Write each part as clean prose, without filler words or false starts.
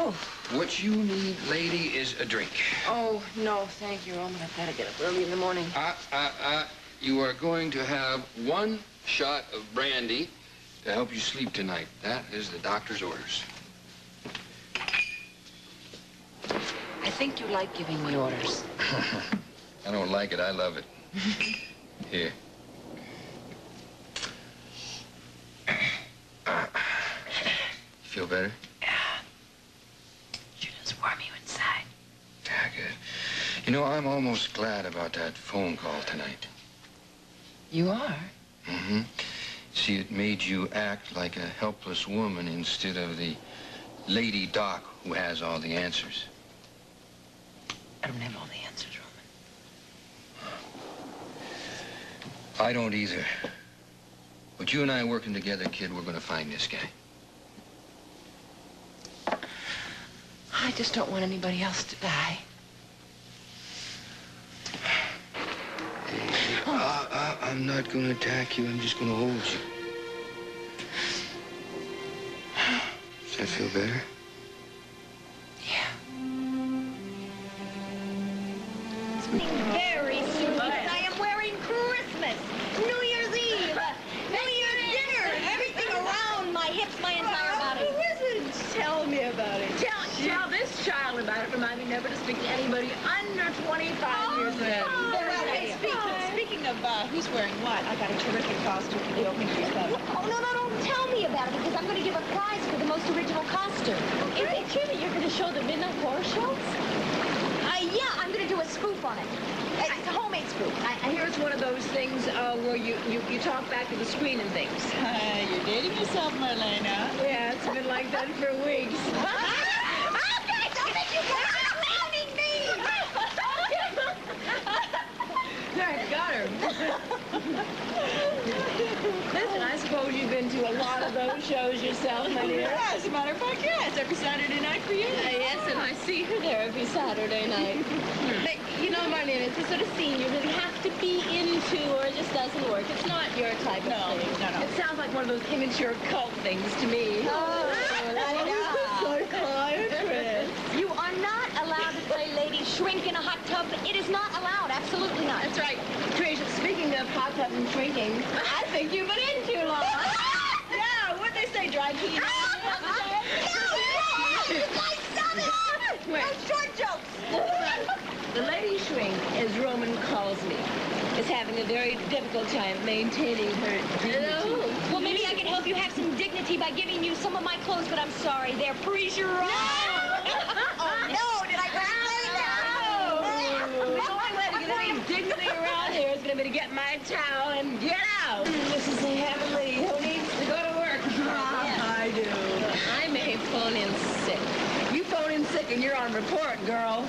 Oh. What you need, lady, is a drink. Oh, no, thank you, Roman. I've got to get up early in the morning. You are going to have 1 shot of brandy to help you sleep tonight. That is the doctor's orders. I think you like giving me orders. I don't like it. I love it. Here. Feel better? Yeah. Sure does warm you inside. Yeah, good. You know, I'm almost glad about that phone call tonight. You are? Mm-hmm. See, it made you act like a helpless woman instead of the lady doc who has all the answers. I don't have all the answers, Roman. I don't either. But you and I working together, kid, we're going to find this guy. I just don't want anybody else to die. I'm not going to attack you. I'm just going to hold you. Does that feel better? Yeah. Very soon. I am wearing Christmas, New Year's Eve, New Year's dinner, everything around my hips, my entire body. Tell me about it. Tell this child about it. Remind me never to speak to anybody under 25 years of age. Hey, speaking of who's wearing what, I got a terrific costume for the opening for club. Oh, no, don't tell me about it because I'm going to give a prize for the most original costume. Is it true that you're going to show the Midnight Horror Shows? Yeah, I'm going to do a spoof on it. It's a homemade spoof. I hear it's one of those things where you talk back to the screen and things. You're dating yourself, Marlena. Yeah, it's been like that for weeks. Okay, don't think you guys are clowning me! There, I got her. Listen, I suppose you've been to a lot of those shows yourself, my dear. Yeah, as a matter of fact, yes, every Saturday night for you. Yes, and I see her there every Saturday night. But, you know, Marlene, it's the sort of scene you really have to be into or it just doesn't work. It's not your type of thing. No. It sounds like one of those immature cult things to me. Psychiatrist. You are not allowed to play Lady Shrink in a hot tub. It is not allowed. Absolutely not. That's right. Trish, speaking of hot tub and shrinking, I think you've been in too long. Yeah, what'd they say, dry heat? You guys stop it! Wait. No short jokes. The Lady Shrink, as Roman calls me, is having a very difficult time maintaining her dignity. Well, maybe I can help you have some dignity by giving you some of my clothes, but I'm sorry, they're pre-gerard. Oh, no, did I say that? The only way to get any dignity around here is going to be to get my towel and get out. This is a heavenly who needs to go to work. I do. I may phone in sick. You phone in sick and you're on report, girl.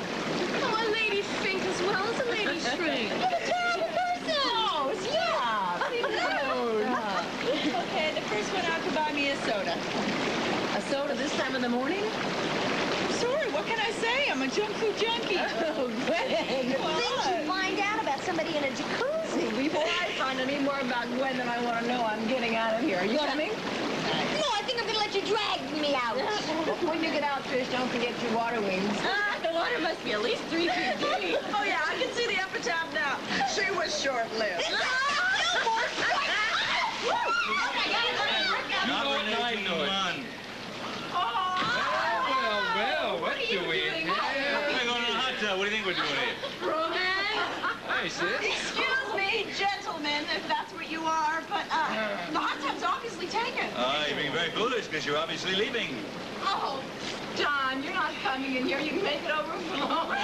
Oh, a Lady Shrink as well as a Lady Shrink. What a terrible person. Oh, stop. Okay, the first one out to buy me a soda. A soda this time of the morning? Sorry, what can I say? I'm a junk food junkie. Oh, Gwen. Did you find out about somebody in a jacuzzi? Before I find any more about Gwen than I want to know, I'm getting out of here. Are you coming? No, I think I'm going to let you drag me out. When you get out, Trish, don't forget your water wings. The water must be at least 3 feet deep. Oh, yeah, I can see the epitaph now. She was short-lived. Not Renee, come on. Well, what do we... We're going to the hot tub. What do you think we're doing here? Hey, sis. Excuse me, gentlemen, if that's what you are, but the hot tub's obviously taken. You're being very foolish because you're obviously leaving. Oh, Don, you're not coming in here. You can make it overflow.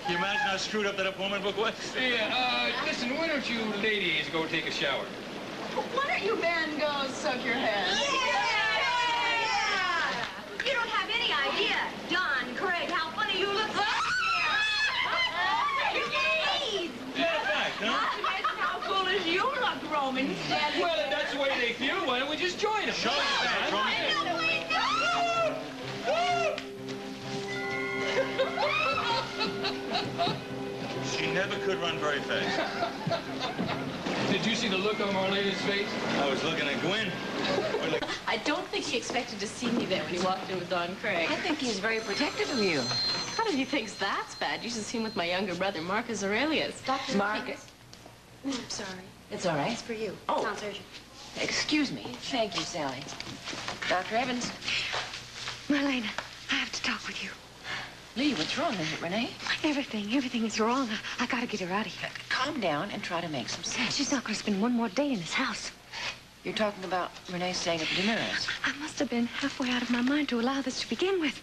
Can you imagine how screwed up that appointment book was? Hey, listen, why don't you ladies go take a shower? Why don't you men go soak your head? You don't have any idea, Don, Craig, how funny you look. Yeah, fact, huh? Imagine how foolish you look, Roman, standing Well, if that's the way they feel, why don't we just join them? Show us that, Roman. She never could run very fast. did you see the look on Marlena's face? I was looking at Gwen. I don't think she expected to see me there when he walked in with Don Craig. I think he's very protective of you. How did he think that's bad? You should see him with my younger brother, Marcus Aurelius. Dr. Marcus. I'm sorry. It's all right. It's for you. Oh. Sounds urgent. Excuse me. Thank you, Sally. Dr. Evans. Marlena, I have to talk with you. Lee, what's wrong? Is it Renee? Everything is wrong. I gotta get her out of here. Calm down and try to make some sense. She's not gonna spend one more day in this house. You're talking about Renee staying at the Demiras. I must have been halfway out of my mind to allow this to begin with.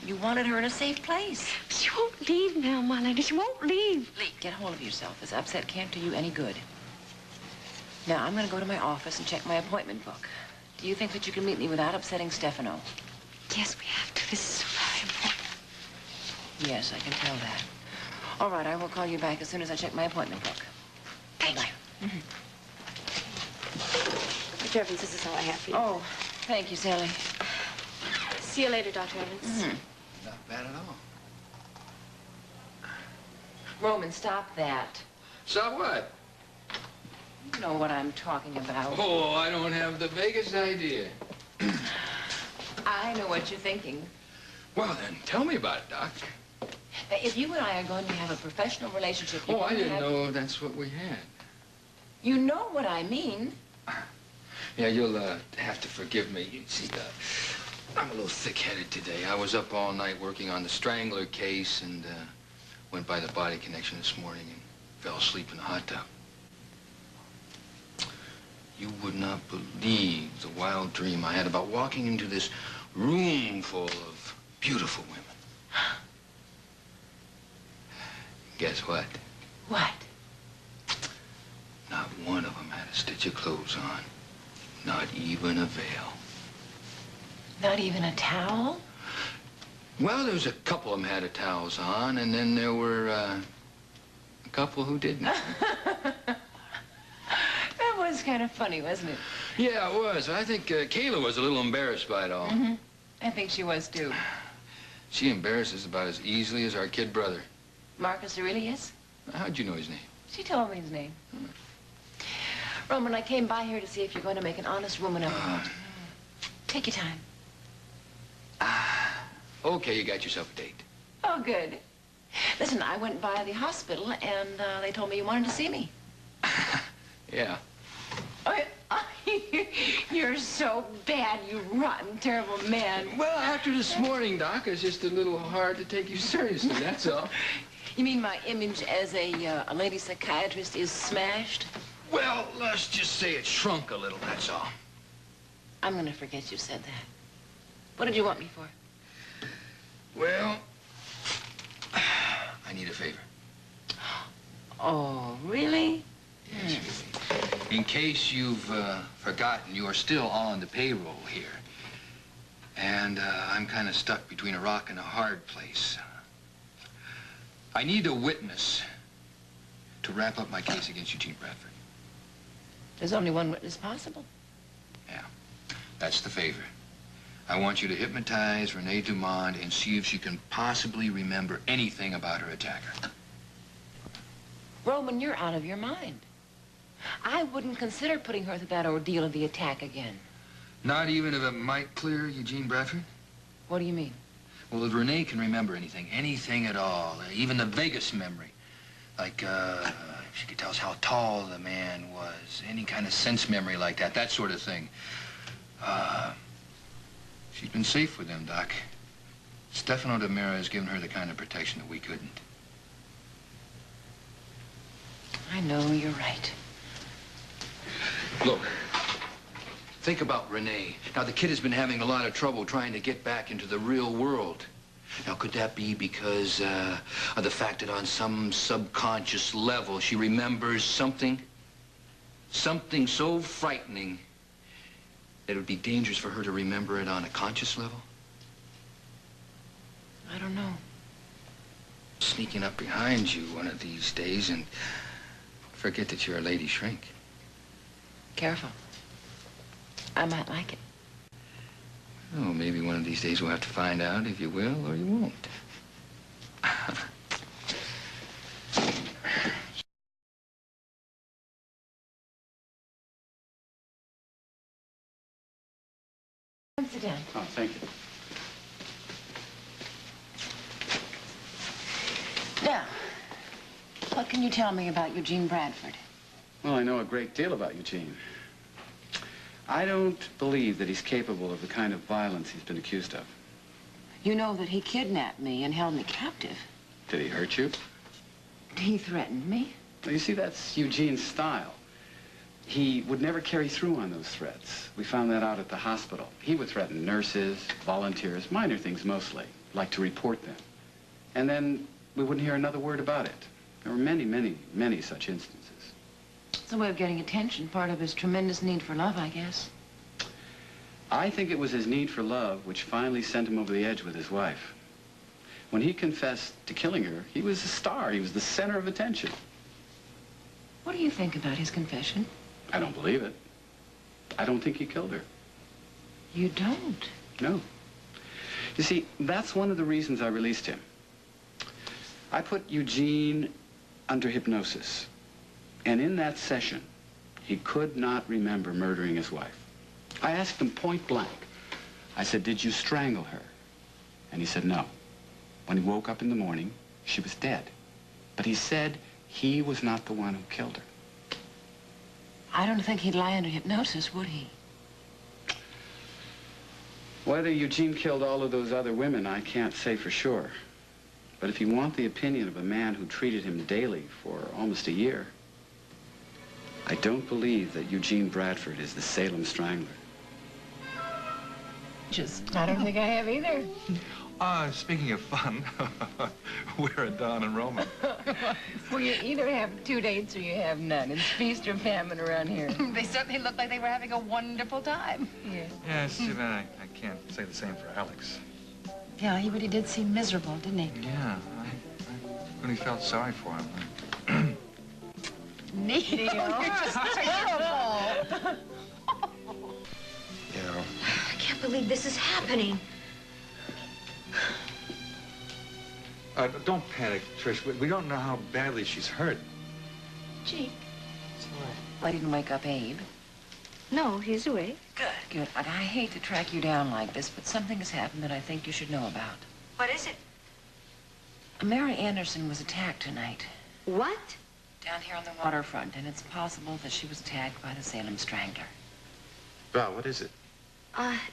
You wanted her in a safe place. She won't leave now, Marlena. She won't leave. Lee, get hold of yourself. This upset can't do you any good. Now, I'm going to go to my office and check my appointment book. Do you think that you can meet me without upsetting Stefano? Yes, we have to. This is so very important. Yes, I can tell that. All right, I will call you back as soon as I check my appointment book. Thank Bye. you. Dr. Evans, this is all I have for you. Oh, thank you, Sally. See you later, Dr. Evans. Not bad at all. Roman, stop that. So what? You know what I'm talking about. Oh, I don't have the vaguest idea. I know what you're thinking. Well, then, tell me about it, Doc. If you and I are going to have a professional relationship... you're Oh, I going to didn't have- know that's what we had. You know what I mean. Yeah, you'll have to forgive me. You see, I'm a little thick-headed today. I was up all night working on the Strangler case and went by the body connection this morning and fell asleep in the hot tub. You would not believe the wild dream I had about walking into this room full of beautiful women. Guess what? What? Not one of them had a stitch of clothes on. Not even a veil. Not even a towel? Well, there was a couple of them had towels on, and then there were a couple who didn't. That was kind of funny, wasn't it? Yeah, it was. I think Kayla was a little embarrassed by it all. Mm-hmm. I think she was, too. She embarrasses about as easily as our kid brother. Marcus Aurelius? How'd you know his name? She told me his name. Roman, I came by here to see if you're going to make an honest woman of her. Take your time. Okay, you got yourself a date. Oh, good. Listen, I went by the hospital, and they told me you wanted to see me. Yeah. Oh, you're so bad, you rotten, terrible man. Well, after this morning, Doc, it's just a little hard to take you seriously, that's all. You mean my image as a lady psychiatrist is smashed? Well, let's just say it shrunk a little, that's all. I'm going to forget you said that. What did you want me for? Well, I need a favor. Oh, really? Yes, really. In case you've forgotten, you are still on the payroll here. And I'm kind of stuck between a rock and a hard place. I need a witness to wrap up my case against Eugene Bradford. There's only one witness possible. Yeah, that's the favor. I want you to hypnotize Renee Dumont and see if she can possibly remember anything about her attacker. Roman, you're out of your mind. I wouldn't consider putting her through that ordeal of the attack again. Not even if it might clear Eugene Bradford? What do you mean? Well, if Renee can remember anything at all, even the vaguest memory, like, if she could tell us how tall the man was, any kind of sense memory like that, that sort of thing. She's been safe with them, Doc. Stefano Demira has given her the kind of protection that we couldn't. I know, you're right. Look, think about Renee. Now, the kid has been having a lot of trouble trying to get back into the real world. Now, could that be because of the fact that on some subconscious level she remembers something? Something so frightening that it would be dangerous for her to remember it on a conscious level? I don't know. Sneaking up behind you one of these days and forget that you're a lady shrink. Careful. I might like it. Oh, maybe one of these days we'll have to find out if you will or you won't. Sit down. Oh, thank you. Now, what can you tell me about Eugene Bradford? Well, I know a great deal about Eugene. I don't believe that he's capable of the kind of violence he's been accused of. You know that he kidnapped me and held me captive. Did he hurt you? He threatened me. Well, you see, that's Eugene's style. He would never carry through on those threats. We found that out at the hospital. He would threaten nurses, volunteers, minor things mostly, like to report them. And then we wouldn't hear another word about it. There were many, many, many such instances. It's a way of getting attention, part of his tremendous need for love, I guess. I think it was his need for love which finally sent him over the edge with his wife. When he confessed to killing her, he was a star. He was the center of attention. What do you think about his confession? I don't believe it. I don't think he killed her. You don't? No. You see, that's one of the reasons I released him. I put Eugene under hypnosis. And in that session, he could not remember murdering his wife. I asked him point blank. I said, "Did you strangle her?" And he said no. When he woke up in the morning, she was dead. But he said he was not the one who killed her. I don't think he'd lie under hypnosis, would he? Whether Eugene killed all of those other women, I can't say for sure. But if you want the opinion of a man who treated him daily for almost a year, I don't believe that Eugene Bradford is the Salem Strangler. I don't think I have either. Speaking of fun, we're at Don and Roman. Well, you either have 2 dates or you have none. It's feast or famine around here. They certainly looked like they were having a wonderful time. Yeah. Yes, I can't say the same for Alex. Yeah, he really did seem miserable, didn't he? Yeah, I really felt sorry for him. Neil, you're just terrible. Yeah. I can't believe this is happening. Don't panic, Trish. We don't know how badly she's hurt. Jake. I didn't wake up Abe. No, he's awake. Good, good. And I hate to track you down like this, but something has happened that I think you should know about. What is it? Mary Anderson was attacked tonight. What? Down here on the waterfront, and it's possible that she was attacked by the Salem Strangler. Val, what is it?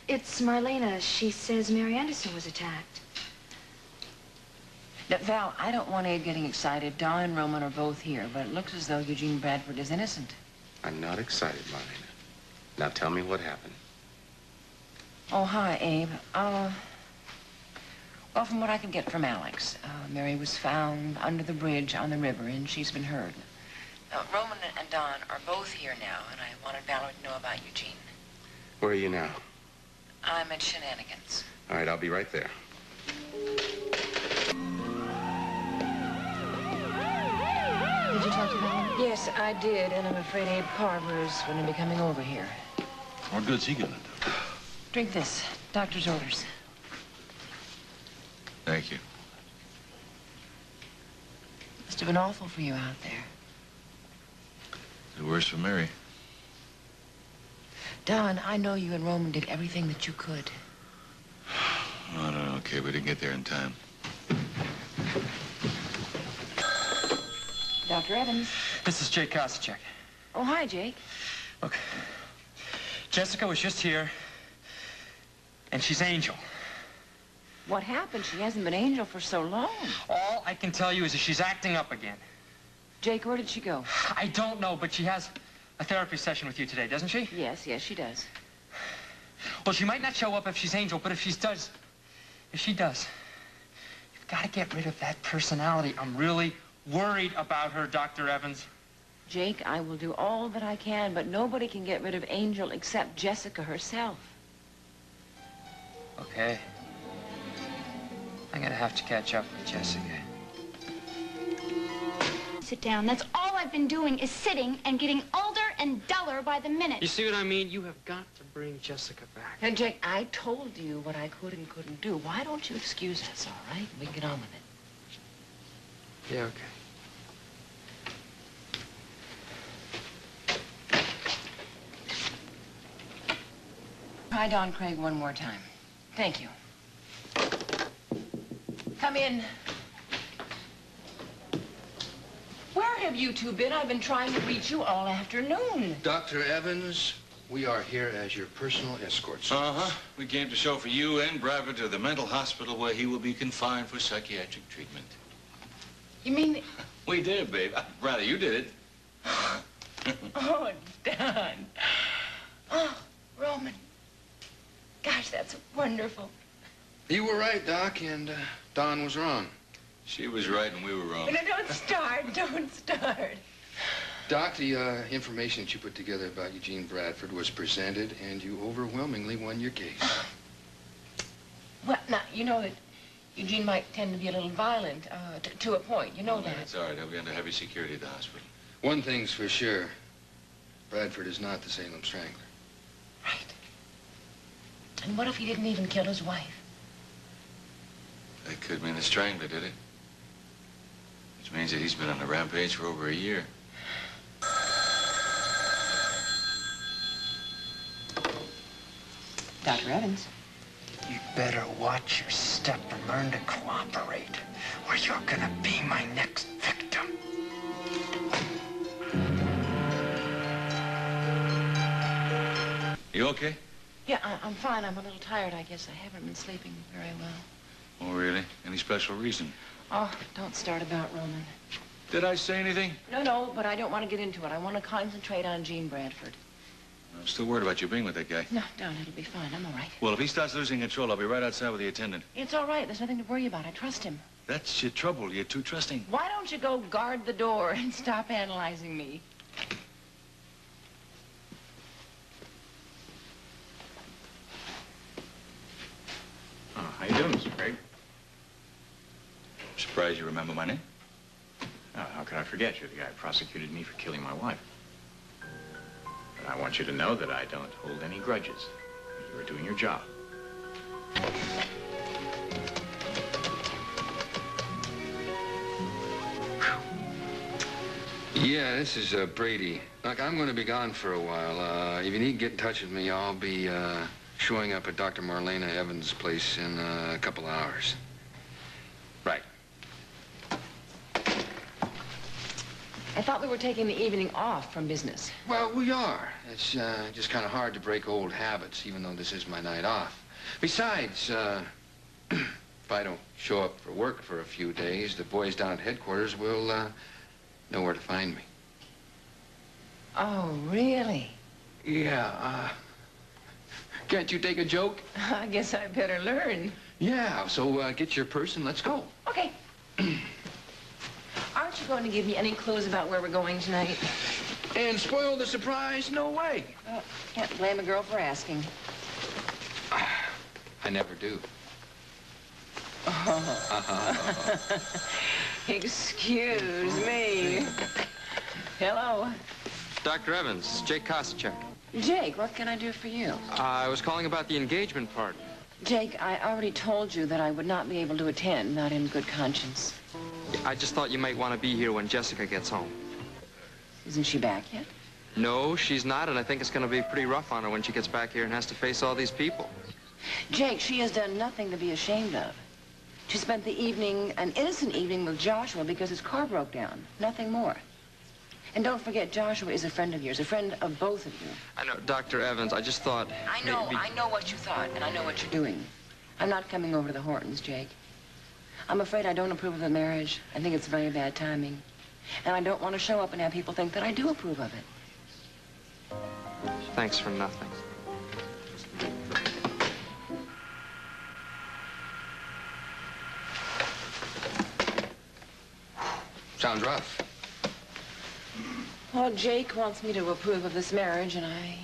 It's Marlena. She says Mary Anderson was attacked. Now, Val, I don't want Abe getting excited. Don and Roman are both here, but it looks as though Eugene Bradford is innocent. I'm not excited, Marlena. Now tell me what happened. Oh, hi, Abe. Well, from what I can get from Alex, Mary was found under the bridge on the river, and she's been hurt. Roman and Don are both here now, and I wanted Valerie to know about Eugene. Where are you now? I'm at Shenanigans. All right, I'll be right there. Did you talk to Valerie? Yes, I did, and I'm afraid Abe Carver is going to be coming over here. What good's he gonna do? Drink this. Doctor's orders. Thank you. Must have been awful for you out there. The worse for Mary. Don, I know you and Roman did everything that you could. Oh, no, okay, we didn't get there in time. Dr. Evans. This is Jake Kosachek. Oh, hi, Jake. Look, Jessica was just here, and she's Angel. What happened? She hasn't been Angel for so long. All I can tell you is that she's acting up again. Jake, where did she go? I don't know, but she has a therapy session with you today, doesn't she? Yes, she does. Well, she might not show up if she's Angel, but if she does, you've got to get rid of that personality. I'm really worried about her, Dr. Evans. Jake, I will do all that I can, but nobody can get rid of Angel except Jessica herself. Okay. I'm gonna have to catch up with Jessica. Sit down. That's all I've been doing is sitting and getting older and duller by the minute. You see what I mean? You have got to bring Jessica back. And Jake, I told you what I could and couldn't do. Why don't you excuse us, all right? We can get on with it. Yeah, okay. Try Don Craig one more time. Thank you. Come in. Where have you two been? I've been trying to reach you all afternoon. Dr. Evans, we are here as your personal escorts. Uh-huh. We came to chauffeur you and Bradford to the mental hospital where he will be confined for psychiatric treatment. You mean... We did, babe. Rather, you did it. Oh, Don. Oh, Roman. Gosh, that's wonderful. You were right, Doc, and Don was wrong. She was right and we were wrong. No, don't start. Don't start. Doc, the information that you put together about Eugene Bradford was presented, and you overwhelmingly won your case. Well, now, you know that Eugene might tend to be a little violent, to a point. You know that. It's all right. He'll be under heavy security at the hospital. One thing's for sure. Bradford is not the Salem Strangler. Right. And what if he didn't even kill his wife? That could mean the strangler did it. Which means that he's been on a rampage for over a year. Dr. Evans. You better watch your step and learn to cooperate, or you're gonna be my next victim. You okay? Yeah, I'm fine. I'm a little tired, I guess. I haven't been sleeping very well. Oh, really? Any special reason? Oh, don't start about Roman. Did I say anything? No, but I don't want to get into it. I want to concentrate on Gene Bradford. I'm still worried about you being with that guy. No, don't. It'll be fine. I'm all right. Well, if he starts losing control, I'll be right outside with the attendant. It's all right. There's nothing to worry about. I trust him. That's your trouble. You're too trusting. Why don't you go guard the door and stop analyzing me? Oh, how you doing, Mr. Craig? Surprised you remember my name? How could I forget? You're the guy who prosecuted me for killing my wife. But I want you to know that I don't hold any grudges. You were doing your job. Yeah, this is Brady. Look, I'm going to be gone for a while. If you need to get in touch with me, I'll be showing up at Dr. Marlena Evans' place in a couple hours. Right. I thought we were taking the evening off from business. Well, we are. It's just kind of hard to break old habits, even though this is my night off. Besides, if I don't show up for work for a few days, the boys down at headquarters will know where to find me. Oh, really? Yeah, can't you take a joke? I guess I better learn. Yeah, so get your purse and let's go. Okay. Aren't you going to give me any clues about where we're going tonight? And spoil the surprise? No way. Well, can't blame a girl for asking. I never do. Excuse me. Hello. Dr. Evans, Jake Koscheck. Jake, what can I do for you? I was calling about the engagement party. Jake, I already told you that I would not be able to attend, not in good conscience. I just thought you might want to be here when Jessica gets home. Isn't she back yet? No, she's not, and I think it's going to be pretty rough on her when she gets back here and has to face all these people. Jake, she has done nothing to be ashamed of. She spent the evening, an innocent evening, with Joshua because his car broke down. Nothing more. And don't forget, Joshua is a friend of yours, a friend of both of you. I know, Dr. Evans, I just thought... I know what you thought, and I know what you're doing. I'm not coming over to the Hortons, Jake. I'm afraid I don't approve of the marriage. I think it's very bad timing. And I don't want to show up and have people think that I do approve of it. Thanks for nothing. Sounds rough. Well, Jake wants me to approve of this marriage, and I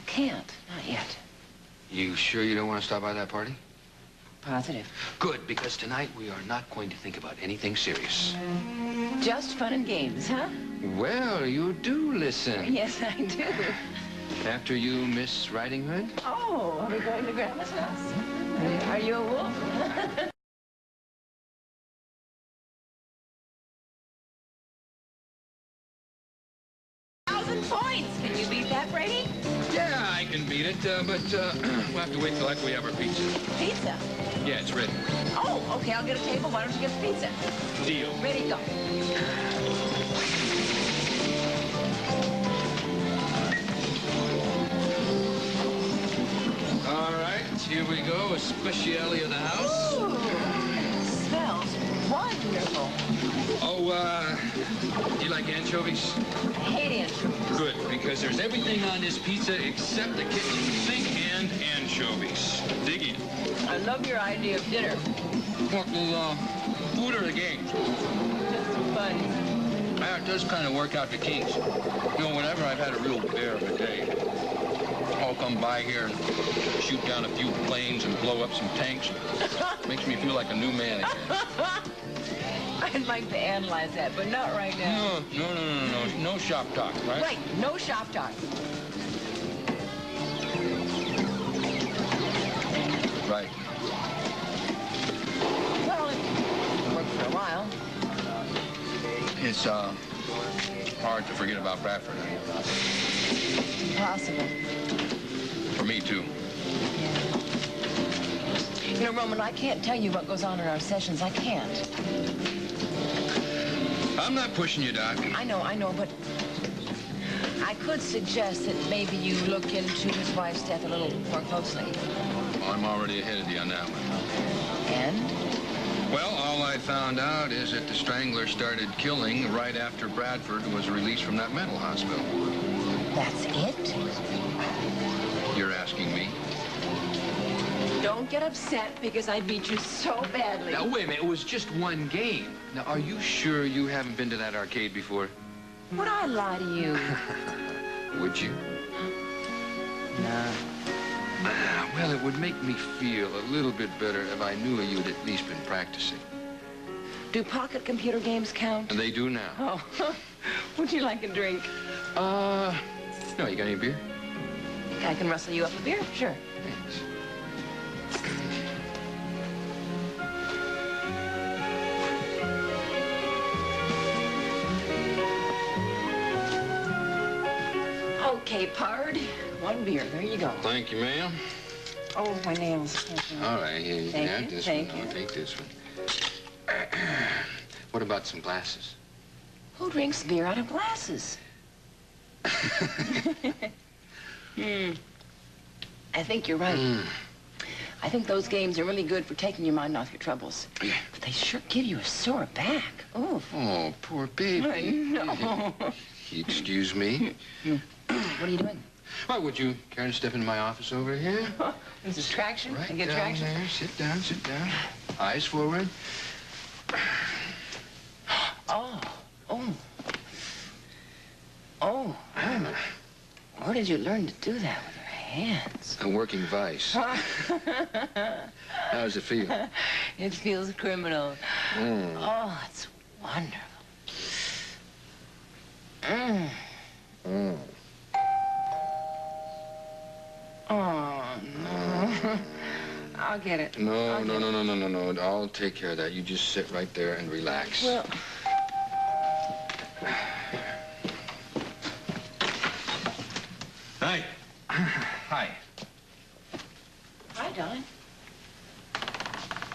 can't. Not yet. You sure you don't want to stop by that party? Positive. Good, because tonight we are not going to think about anything serious. Just fun and games, huh? Well, you do listen. Yes, I do. After you, Miss Riding Hood? Oh, are we going to Grandma's house? Are you a wolf? 1,000 points. Can you beat that, Brady? Yeah, I can beat it, but we'll have to wait till after we have our pizza. Pizza? Yeah, it's ready. Oh, okay, I'll get a table. Why don't you get the pizza? Deal. Ready, go. All right, here we go. A speciality of the house. Ooh, smells wonderful. Oh, do you like anchovies? I hate anchovies. Good, because there's everything on this pizza except the kitchen sink and anchovies. Dig in. I love your idea of dinner. What, the food or the games? Just fun. Yeah, it does kind of work out the kinks. You know, whenever I've had a real bear of a day, I'll come by here and shoot down a few planes and blow up some tanks. Makes me feel like a new man again. I'd like to analyze that, but not right now. No shop talk, right? Right, no shop talk. Right. Well, it worked for a while. It's, hard to forget about Bradford. Possible. For me, too. You know, Roman, I can't tell you what goes on in our sessions. I can't. I'm not pushing you, Doc. I know, but I could suggest that maybe you look into his wife's death a little more closely. Well, I'm already ahead of you on that one. And? Well, all I found out is that the Strangler started killing right after Bradford was released from that mental hospital. That's it? You're asking me? Don't get upset because I beat you so badly. Now, wait a minute. It was just one game. Now, are you sure you haven't been to that arcade before? Would I lie to you? Would you? No. Well, it would make me feel a little bit better if I knew you'd at least been practicing. Do pocket computer games count? And they do now. Oh, would you like a drink? No, you got any beer? I can rustle you up a beer, sure. Thanks. Okay, Pard. One beer. There you go. Thank you, ma'am. Oh, my nails. All right, here, you can have this one. I'll take this one. What about some glasses? Who drinks beer out of glasses? I think you're right. I think those games are really good for taking your mind off your troubles. Yeah. But they sure give you a sore back. Oof. Oh, poor baby. I know. Excuse me. What are you doing? Why, would you care to step into my office over here? Is this traction? Right I get down traction? there. Sit down, sit down. Eyes forward. Oh. Where did you learn to do that with your hands? A working vice. How does it feel? It feels criminal. Oh, it's wonderful. Oh, no. I'll get it. No. I'll take care of that. You just sit right there and relax. Well... Hi. Hi. Hi, Don.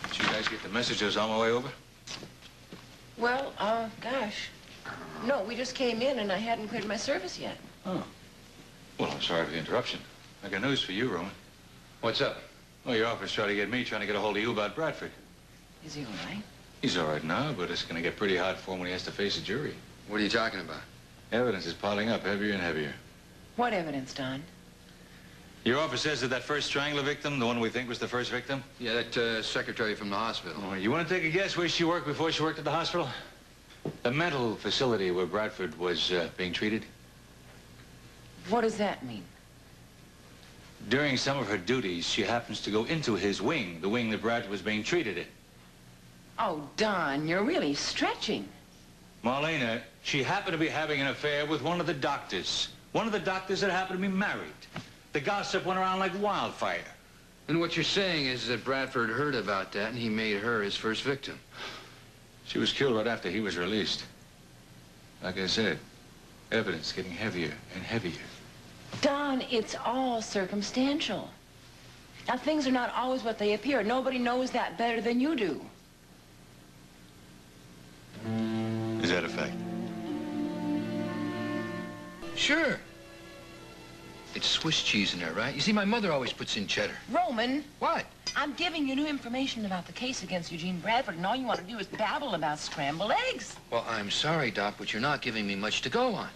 Did you guys get the message I was on my way over? Well, gosh. No, we just came in and I hadn't cleared my service yet. Oh. Well, I'm sorry for the interruption. I got news for you, Roman. What's up? Well, your office tried to get me trying to get a hold of you about Bradford. Is he all right? He's all right now, but it's going to get pretty hard for him when he has to face a jury. What are you talking about? Evidence is piling up heavier and heavier. What evidence, Don? Your office says that first Strangler victim, the one we think was the first victim? Yeah, that secretary from the hospital. Oh, you want to take a guess where she worked before she worked at the hospital? The mental facility where Bradford was being treated. What does that mean? During some of her duties, she happens to go into his wing, the wing that Bradford was being treated in. Oh, Don, you're really stretching. Marlena, she happened to be having an affair with one of the doctors. One of the doctors that happened to be married. The gossip went around like wildfire. And what you're saying is that Bradford heard about that and he made her his first victim. She was killed right after he was released. Like I said, evidence getting heavier and heavier. Don, it's all circumstantial. Now, things are not always what they appear. Nobody knows that better than you do. Is that a fact? Sure. It's Swiss cheese in there, right? You see, my mother always puts in cheddar. Roman. What? I'm giving you new information about the case against Eugene Bradford, and all you want to do is babble about scrambled eggs. Well, I'm sorry, Doc, but you're not giving me much to go on.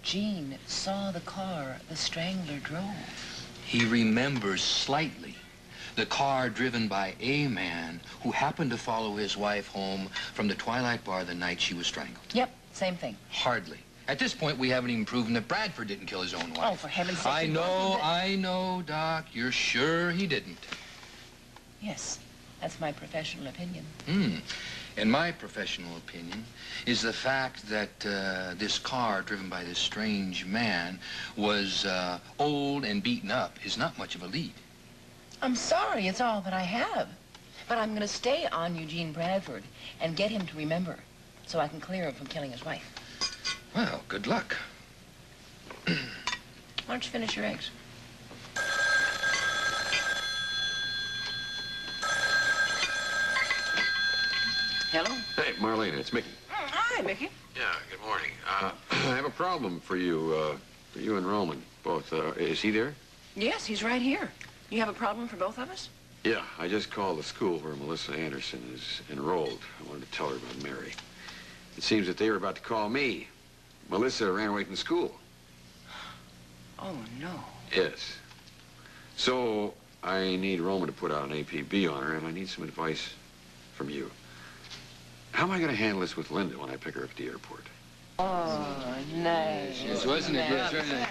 Gene saw the car the Strangler drove. He remembers slightly the car driven by a man who happened to follow his wife home from the Twilight Bar the night she was strangled. Yep, same thing. Hardly. At this point, we haven't even proven that Bradford didn't kill his own wife. Oh, for heaven's sake. I know, Doc. You're sure he didn't. Yes, that's my professional opinion. And my professional opinion is the fact that this car driven by this strange man was old and beaten up is not much of a lead. I'm sorry, it's all that I have. But I'm going to stay on Eugene Bradford and get him to remember so I can clear him from killing his wife. Well, good luck. Why don't you finish your eggs? Hello? Hey, Marlena, it's Mickey. Hi, Mickey. Yeah, good morning. I have a problem for you and Roman, both. Is he there? Yes, he's right here. You have a problem for both of us? Yeah, I just called the school where Melissa Anderson is enrolled. I wanted to tell her about Mary. It seems that they were about to call me. Melissa ran away from school. Oh, no. Yes. So, I need Roman to put out an APB on her, and I need some advice from you. How am I going to handle this with Linda when I pick her up at the airport? Oh, nice. Yes, wasn't it? Yes, very nice.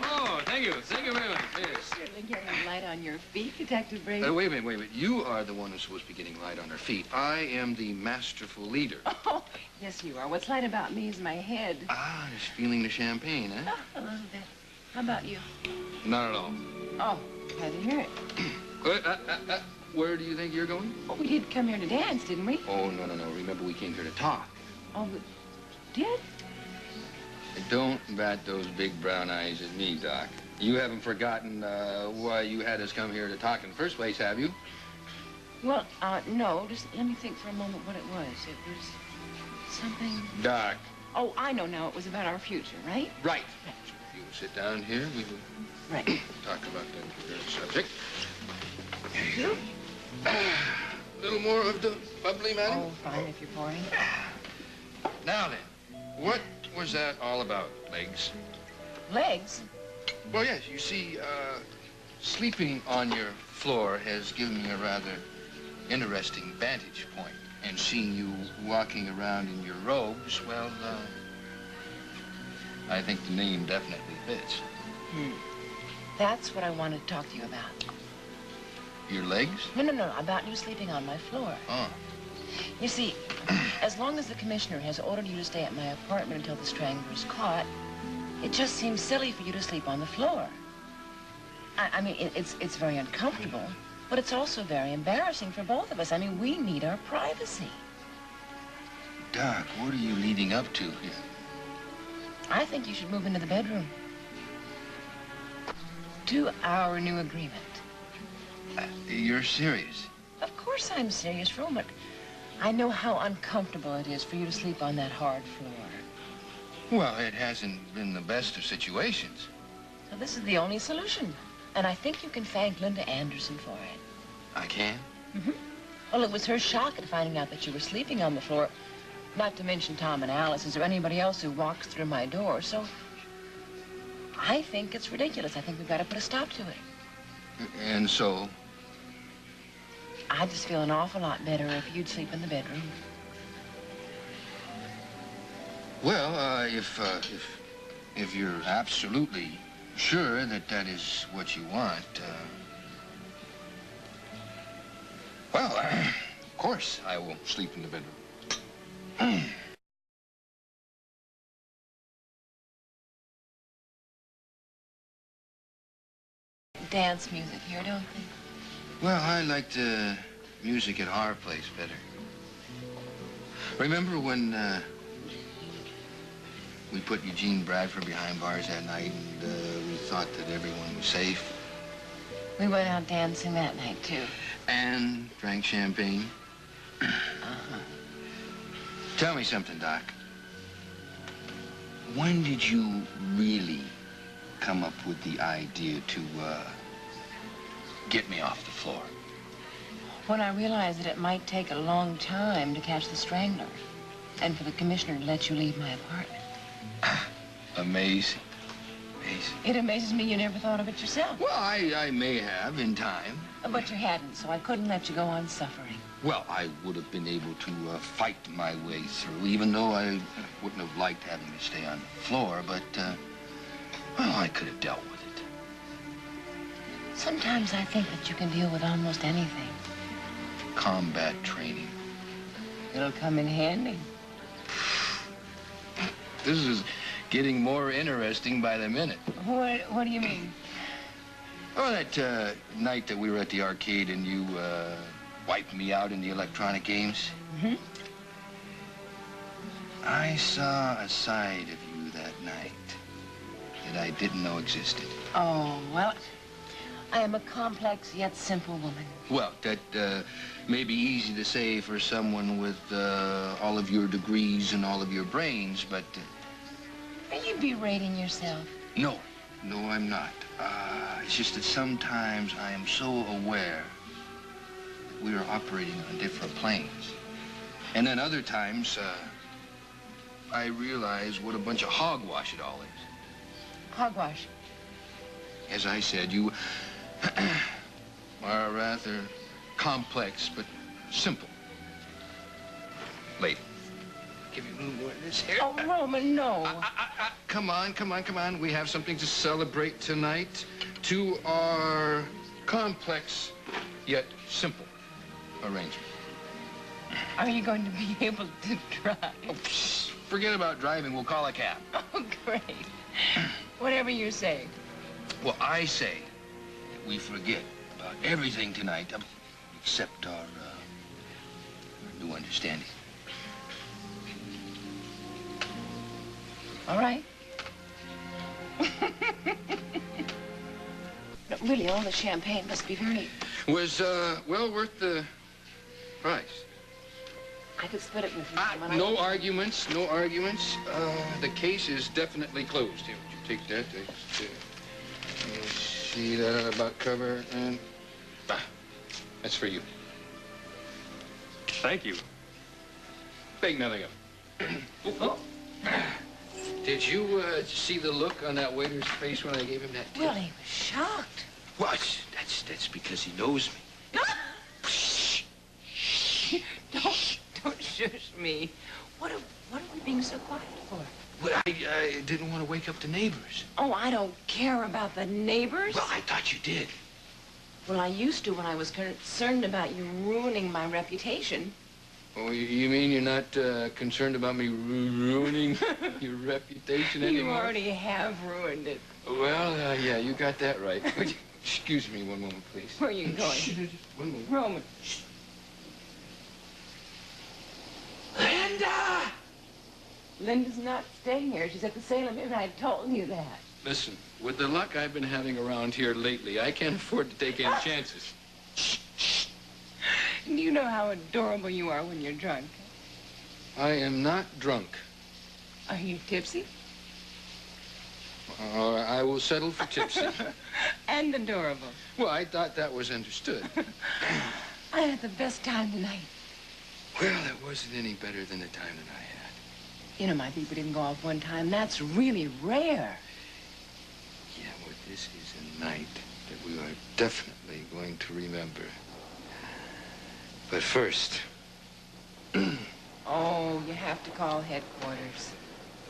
Oh, thank you. Thank you very much. Yes. Certainly getting light on your feet, Detective Brady. Wait a minute. You are the one who's supposed to be getting light on her feet. I am the masterful leader. Oh, yes, you are. What's light about me is my head. Ah, just feeling the champagne, huh? A little bit. How about you? Not at all. Oh, glad to hear it. Where do you think you're going? Oh, we did come here to dance, didn't we? Oh, no. Remember, we came here to talk. Oh, we did? Don't bat those big brown eyes at me, Doc. You haven't forgotten why you had us come here to talk in the first place, have you? Well, no. Just let me think for a moment what it was. It was something... Doc. Oh, I know now. It was about our future, right? Right. So if you sit down here, we will talk about that subject. Here you go. A little more of the bubbly, madam? Oh, fine, if you're pouring. Now then, what was that all about, Legs? Legs? Well, yes, you see, sleeping on your floor has given me a rather interesting vantage point. And seeing you walking around in your robes, well, I think the name definitely fits. That's what I wanted to talk to you about. Your legs? No, about you sleeping on my floor. Oh. You see, as long as the commissioner has ordered you to stay at my apartment until the strangler is caught, it just seems silly for you to sleep on the floor. I mean, it's very uncomfortable, but it's also very embarrassing for both of us. I mean, we need our privacy. Doc, what are you leading up to here? I think you should move into the bedroom. To our new agreement. You're serious? Of course I'm serious, Roman. I know how uncomfortable it is for you to sleep on that hard floor. Well, it hasn't been the best of situations. Now, this is the only solution. And I think you can thank Linda Anderson for it. I can? Well, it was her shock at finding out that you were sleeping on the floor. Not to mention Tom and Alice's or anybody else who walks through my door. So I think it's ridiculous. I think we've got to put a stop to it. And so? I just feel an awful lot better if you'd sleep in the bedroom. Well, if you're absolutely sure that that is what you want, well, of course I will sleep in the bedroom. Dance music here, don't they? Well, I like the music at our place better. Remember when We put Eugene Bradford behind bars that night, and we thought that everyone was safe. We went out dancing that night, too. And drank champagne. Uh-huh. Tell me something, Doc. When did you really come up with the idea to, get me off the floor? When I realized that it might take a long time to catch the strangler, and for the commissioner to let you leave my apartment. Amazing. Amazing. It amazes me you never thought of it yourself. Well, I may have in time. But you hadn't, so I couldn't let you go on suffering. Well, I would have been able to fight my way through, even though I wouldn't have liked having to stay on the floor, but, well, I could have dealt with it. Sometimes I think that you can deal with almost anything. Combat training. It'll come in handy. This is getting more interesting by the minute. What do you mean? Oh, that night that we were at the arcade and you wiped me out in the electronic games. Mm-hmm. I saw a side of you that night that I didn't know existed. Oh, well, I am a complex yet simple woman. Well, that may be easy to say for someone with all of your degrees and all of your brains, but... Are you berating yourself? No, I'm not. It's just that sometimes I am so aware that we are operating on different planes. And then other times, I realize what a bunch of hogwash it all is. Hogwash? As I said, you are rather complex, but simple. Lady, give you a little more of this here. Oh, Roman, no. Come on. We have something to celebrate tonight. To our complex, yet simple arrangement. Are you going to be able to drive? Oh, forget about driving. We'll call a cab. Oh, great. Whatever you say. Well, I say that we forget about everything tonight except our new understanding. All right. No, really, all the champagne must be very... Was, well worth the price. I could split it with you. No arguments. The case is definitely closed. Here, would you take that? You see that on the back cover? And that's for you. Thank you. Think nothing of it. Oh. Did you see the look on that waiter's face when I gave him that tip? Well, he was shocked. What? That's because he knows me. Don't shush me. What are we being so quiet for? Well, I didn't want to wake up the neighbors. Oh, I don't care about the neighbors. Well, I thought you did. Well, I used to when I was concerned about you ruining my reputation. Oh, you mean you're not concerned about me ruining your reputation anymore? You already have ruined it. Well, yeah, you got that right. Would you excuse me one moment, please? Where are you going? Shh, one moment. Roman. Shh. Linda! Linda's not staying here. She's at the Salem Inn. I told you that. Listen, with the luck I've been having around here lately, I can't afford to take any chances. Do you know how adorable you are when you're drunk? I am not drunk. Are you tipsy? I will settle for tipsy. And adorable. Well, I thought that was understood. I had the best time tonight. Well, it wasn't any better than the time that I had. You know, my beeper didn't go off one time. That's really rare. Yeah, well, this is a night that we are definitely going to remember. But first... Oh, you have to call headquarters.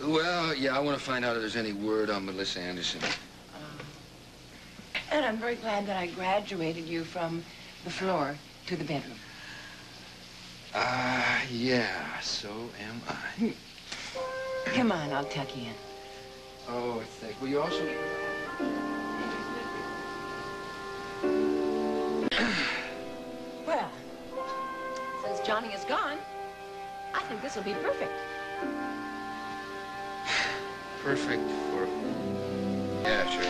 Well, yeah, I want to find out if there's any word on Melissa Anderson. And I'm very glad that I graduated you from the floor to the bedroom. Yeah, so am I. Come on, I'll tuck you in. Oh, thank you. Will you also... Well, since Johnny is gone, I think this will be perfect. perfect for... Yeah, sure.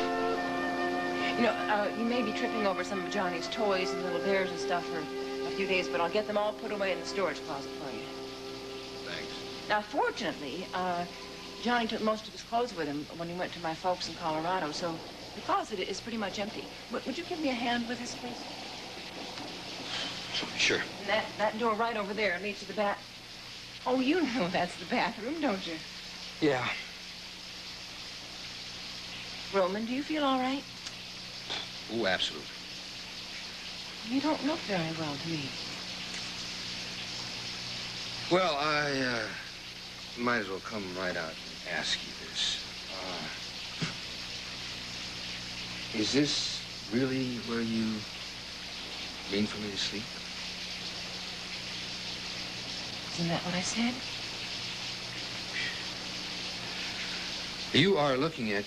You know, you may be tripping over some of Johnny's toys and little bears and stuff for a few days, but I'll get them all put away in the storage closet for you. Thanks. Now, fortunately, Johnny took most of his clothes with him when he went to my folks in Colorado, so the closet is pretty much empty. Would you give me a hand with this, please? Sure. And that door right over there leads to the bath. Oh, you know that's the bathroom, don't you? Yeah. Roman, do you feel all right? Oh, absolutely. You don't look very well to me. Well, I might as well come right out and ask you this. Is this really where you mean for me to sleep? Isn't that what I said? You are looking at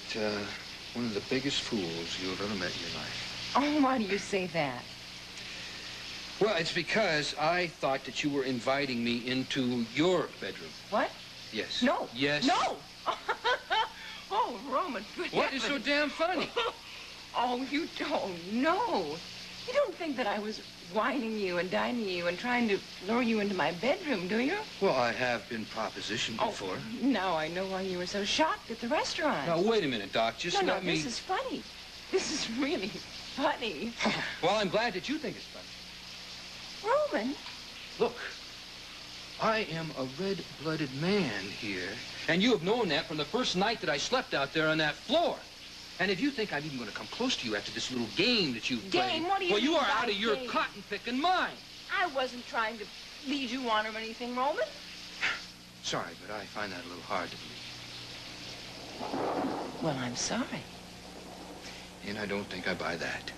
one of the biggest fools you have ever met in your life. Oh, why do you say that? Well, it's because I thought that you were inviting me into your bedroom. What? Yes. No. Yes. No! Oh, Roman, good What is so heavens. damn funny? Oh, you don't know. You don't think that I was whining you and dining you and trying to lure you into my bedroom, do you? Well, I have been propositioned before. Now I know why you were so shocked at the restaurant. Now, wait a minute, Doc. Just no, let me... this is funny. This is really funny. Well, I'm glad that you think it's funny. Roman. Look, I am a red-blooded man here, and you have known that from the first night that I slept out there on that floor. And if you think I'm even going to come close to you after this little game that you've played... Game? What do you well, you mean are by out of your game? cotton-picking mind. I wasn't trying to lead you on or anything, Roman. Sorry, but I find that a little hard to believe. Well, I'm sorry. And I don't think I buy that.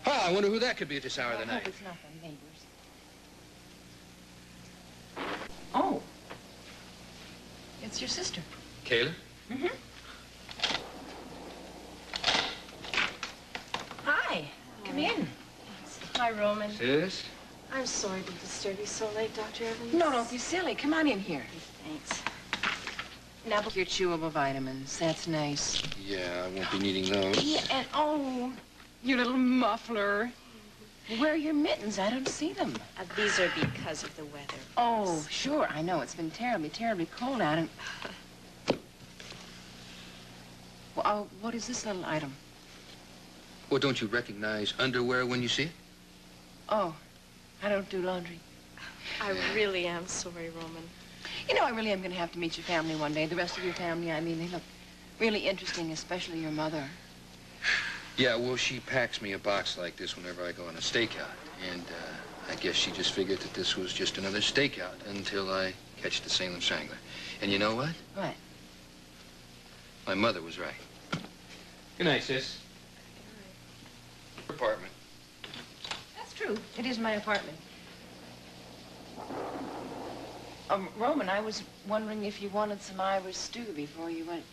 Well, I wonder who that could be at this hour of the I hope night. it's not the neighbors. Oh. It's your sister. Kayla? Mm-hmm. Hi. Come in. Hi, Roman. Sis? I'm sorry to disturb you so late, Dr. Evans. No, don't be silly. Come on in here. Thanks. Now, look, your chewable vitamins. That's nice. Yeah, I won't be needing those. Yeah, and oh, your little muffler. Where are your mittens? I don't see them. These are because of the weather. Oh, sure. I know. It's been terribly, terribly cold out. And... Well, what is this little item? Well, don't you recognize underwear when you see it? Oh, I don't do laundry. I really am sorry, Roman. You know, I really am going to have to meet your family one day. The rest of your family, I mean, they look really interesting, especially your mother. Yeah, well, she packs me a box like this whenever I go on a stakeout. And I guess she just figured that this was just another stakeout until I catch the Salem Strangler. And you know what? What? My mother was right. Good night, sis. Apartment. That's true. It is my apartment. Roman, I was wondering if you wanted some Irish stew before you went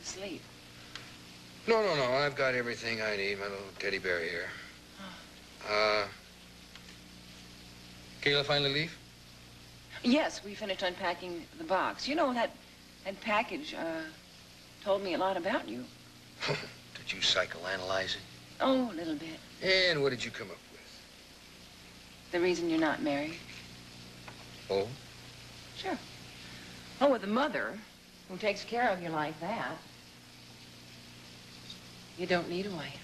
to sleep. No, I've got everything I need. My little teddy bear here. Kayla finally leave? Yes, we finished unpacking the box. You know, that package told me a lot about you. Did you psychoanalyze it? Oh, a little bit. And what did you come up with? The reason you're not married? Oh? Sure. Oh, with a mother who takes care of you like that, you don't need a wife.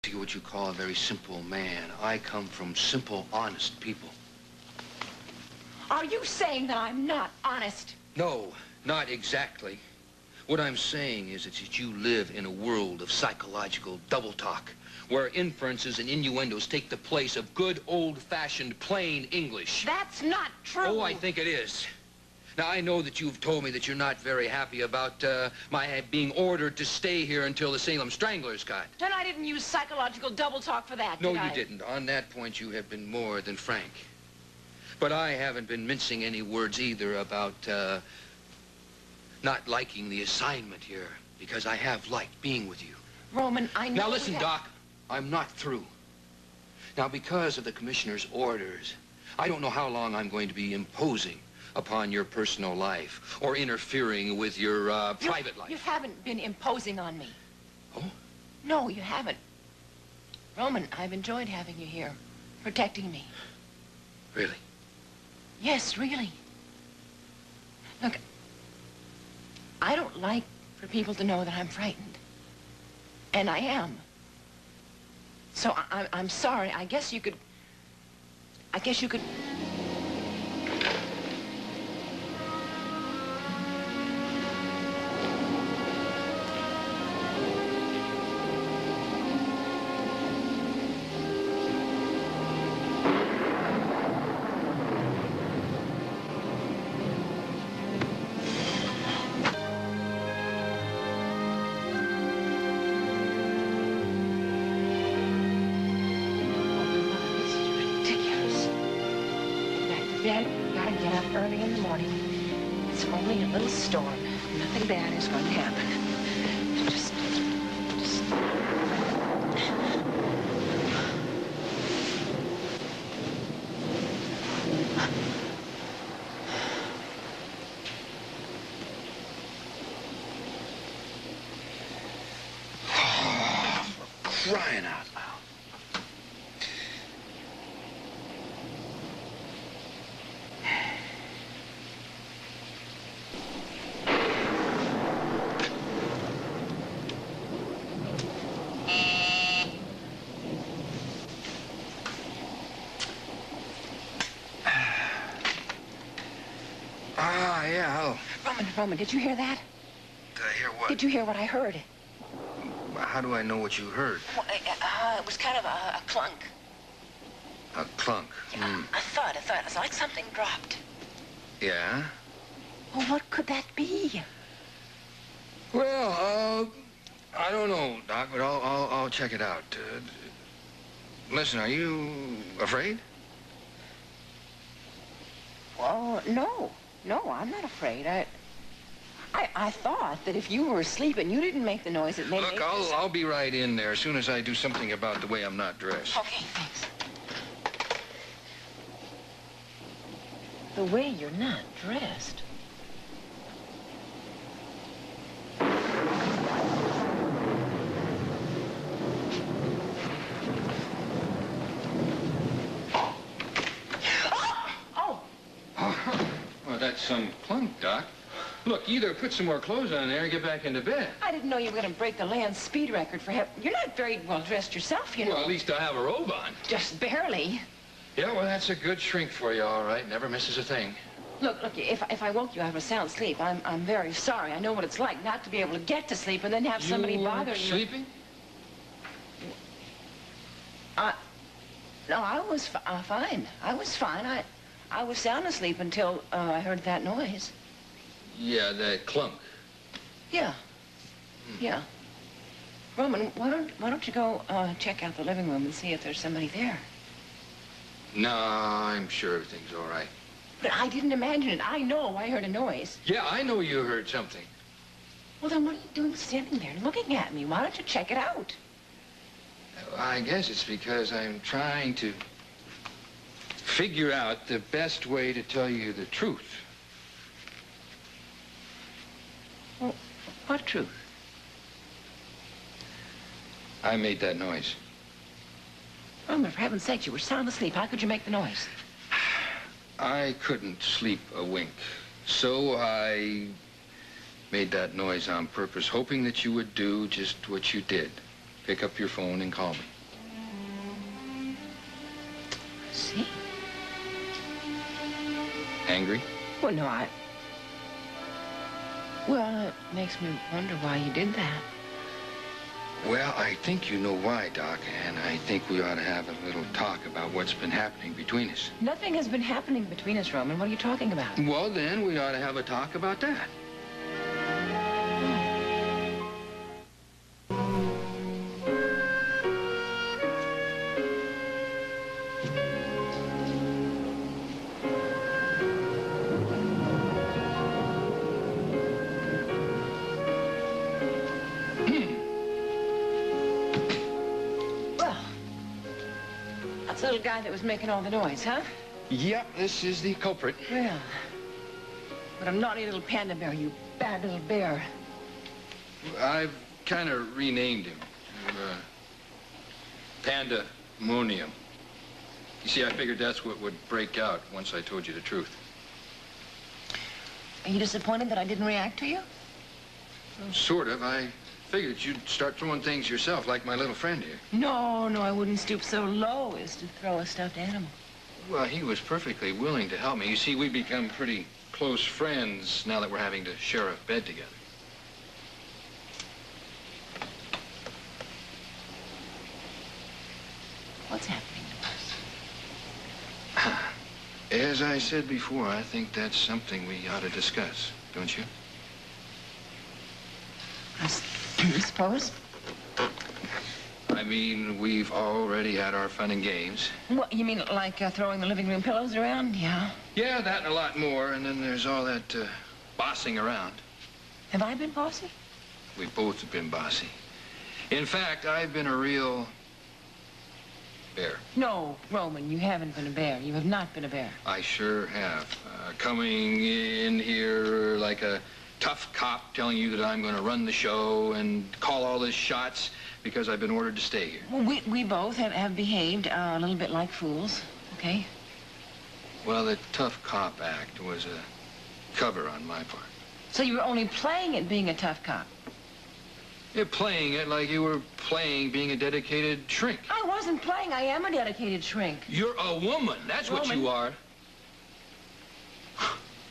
You're what you call a very simple man. I come from simple, honest people. Are you saying that I'm not honest? No, not exactly. What I'm saying is that you live in a world of psychological double talk, where inferences and innuendos take the place of good old-fashioned plain English. That's not true. Oh, I think it is. Now, I know that you've told me that you're not very happy about my being ordered to stay here until the Salem Stranglers got. And I didn't use psychological double talk for that, No, did I? you didn't. On that point, you have been more than frank. But I haven't been mincing any words either about not liking the assignment here, because I have liked being with you. Roman, I know... Now listen, Doc, I'm not through. Now, because of the commissioner's orders, I don't know how long I'm going to be imposing upon your personal life or interfering with your private life. You haven't been imposing on me. Oh? No, you haven't. Roman, I've enjoyed having you here, protecting me. Really? Yes, really. Look, I don't like for people to know that I'm frightened. And I am. So I'm sorry. I guess you could... Dad, you gotta get up early in the morning. It's only a little storm. Nothing bad is going to happen. Just... Crying out loud. Yeah, Roman, did you hear that? Did I hear what? Did you hear what I heard? How do I know what you heard? Well, it was kind of a clunk. A clunk. A thud. It's like something dropped. Yeah? Well, what could that be? Well, I don't know, Doc, but I'll check it out. Listen, are you afraid? Well, no. No, I'm not afraid. I thought that if you were asleep and you didn't make the noise, it made... Look, I'll be right in there as soon as I do something about the way I'm not dressed. Okay, thanks. The way you're not dressed? Well, that's some clunk, Doc. Look, either put some more clothes on there or get back into bed. I didn't know you were going to break the land speed record for him. You're not very well dressed yourself, you know. Well, at least I have a robe on. Just barely. Yeah, well, that's a good shrink for you, all right. Never misses a thing. Look, if I woke you out of a sound sleep, I'm very sorry. I know what it's like not to be able to get to sleep and then have somebody bother you. Sleeping? No, I was fine. I was fine. I was sound asleep until I heard that noise. Yeah, that clunk. Yeah. Yeah. Roman, why don't you go check out the living room and see if there's somebody there? No, I'm sure everything's all right. But I didn't imagine it. I know I heard a noise. Yeah, I know you heard something. Well, then what are you doing standing there looking at me? Why don't you check it out? I guess it's because I'm trying to figure out the best way to tell you the truth. Well, what truth? I made that noise. Roman, for heaven's sake, you were sound asleep. How could you make the noise? I couldn't sleep a wink, so I made that noise on purpose, hoping that you would do just what you did. Pick up your phone and call me. See? Angry? Well, no, Well, it makes me wonder why you did that. Well, I think you know why, Doc, and I think we ought to have a little talk about what's been happening between us. Nothing has been happening between us, Roman. What are you talking about? Well, then we ought to have a talk about that. That's the little guy that was making all the noise, huh? Yep, this is the culprit. Well, but a naughty little panda bear, you bad little bear. I've kind of renamed him. Pandemonium. You see, I figured that's what would break out once I told you the truth. Are you disappointed that I didn't react to you? Well, sort of. I figured you'd start throwing things yourself, like my little friend here. No, no, I wouldn't stoop so low as to throw a stuffed animal. Well, he was perfectly willing to help me. You see, we've become pretty close friends now that we're having to share a bed together. What's happening to us? As I said before, I think that's something we ought to discuss, don't you? I suppose. I mean, we've already had our fun and games. What, you mean like throwing the living room pillows around? Yeah. Yeah, that and a lot more, and then there's all that bossing around. Have I been bossy? We both have been bossy. In fact, I've been a real bear. No, Roman, you haven't been a bear. You have not been a bear. I sure have. Coming in here like a tough cop telling you that I'm going to run the show and call all the shots because I've been ordered to stay here. Well, we both have behaved a little bit like fools, okay? Well, the tough cop act was a cover on my part. So you were only playing at being a tough cop? You're playing it like you were playing being a dedicated shrink. I wasn't playing. I am a dedicated shrink. You're a woman. That's what you are.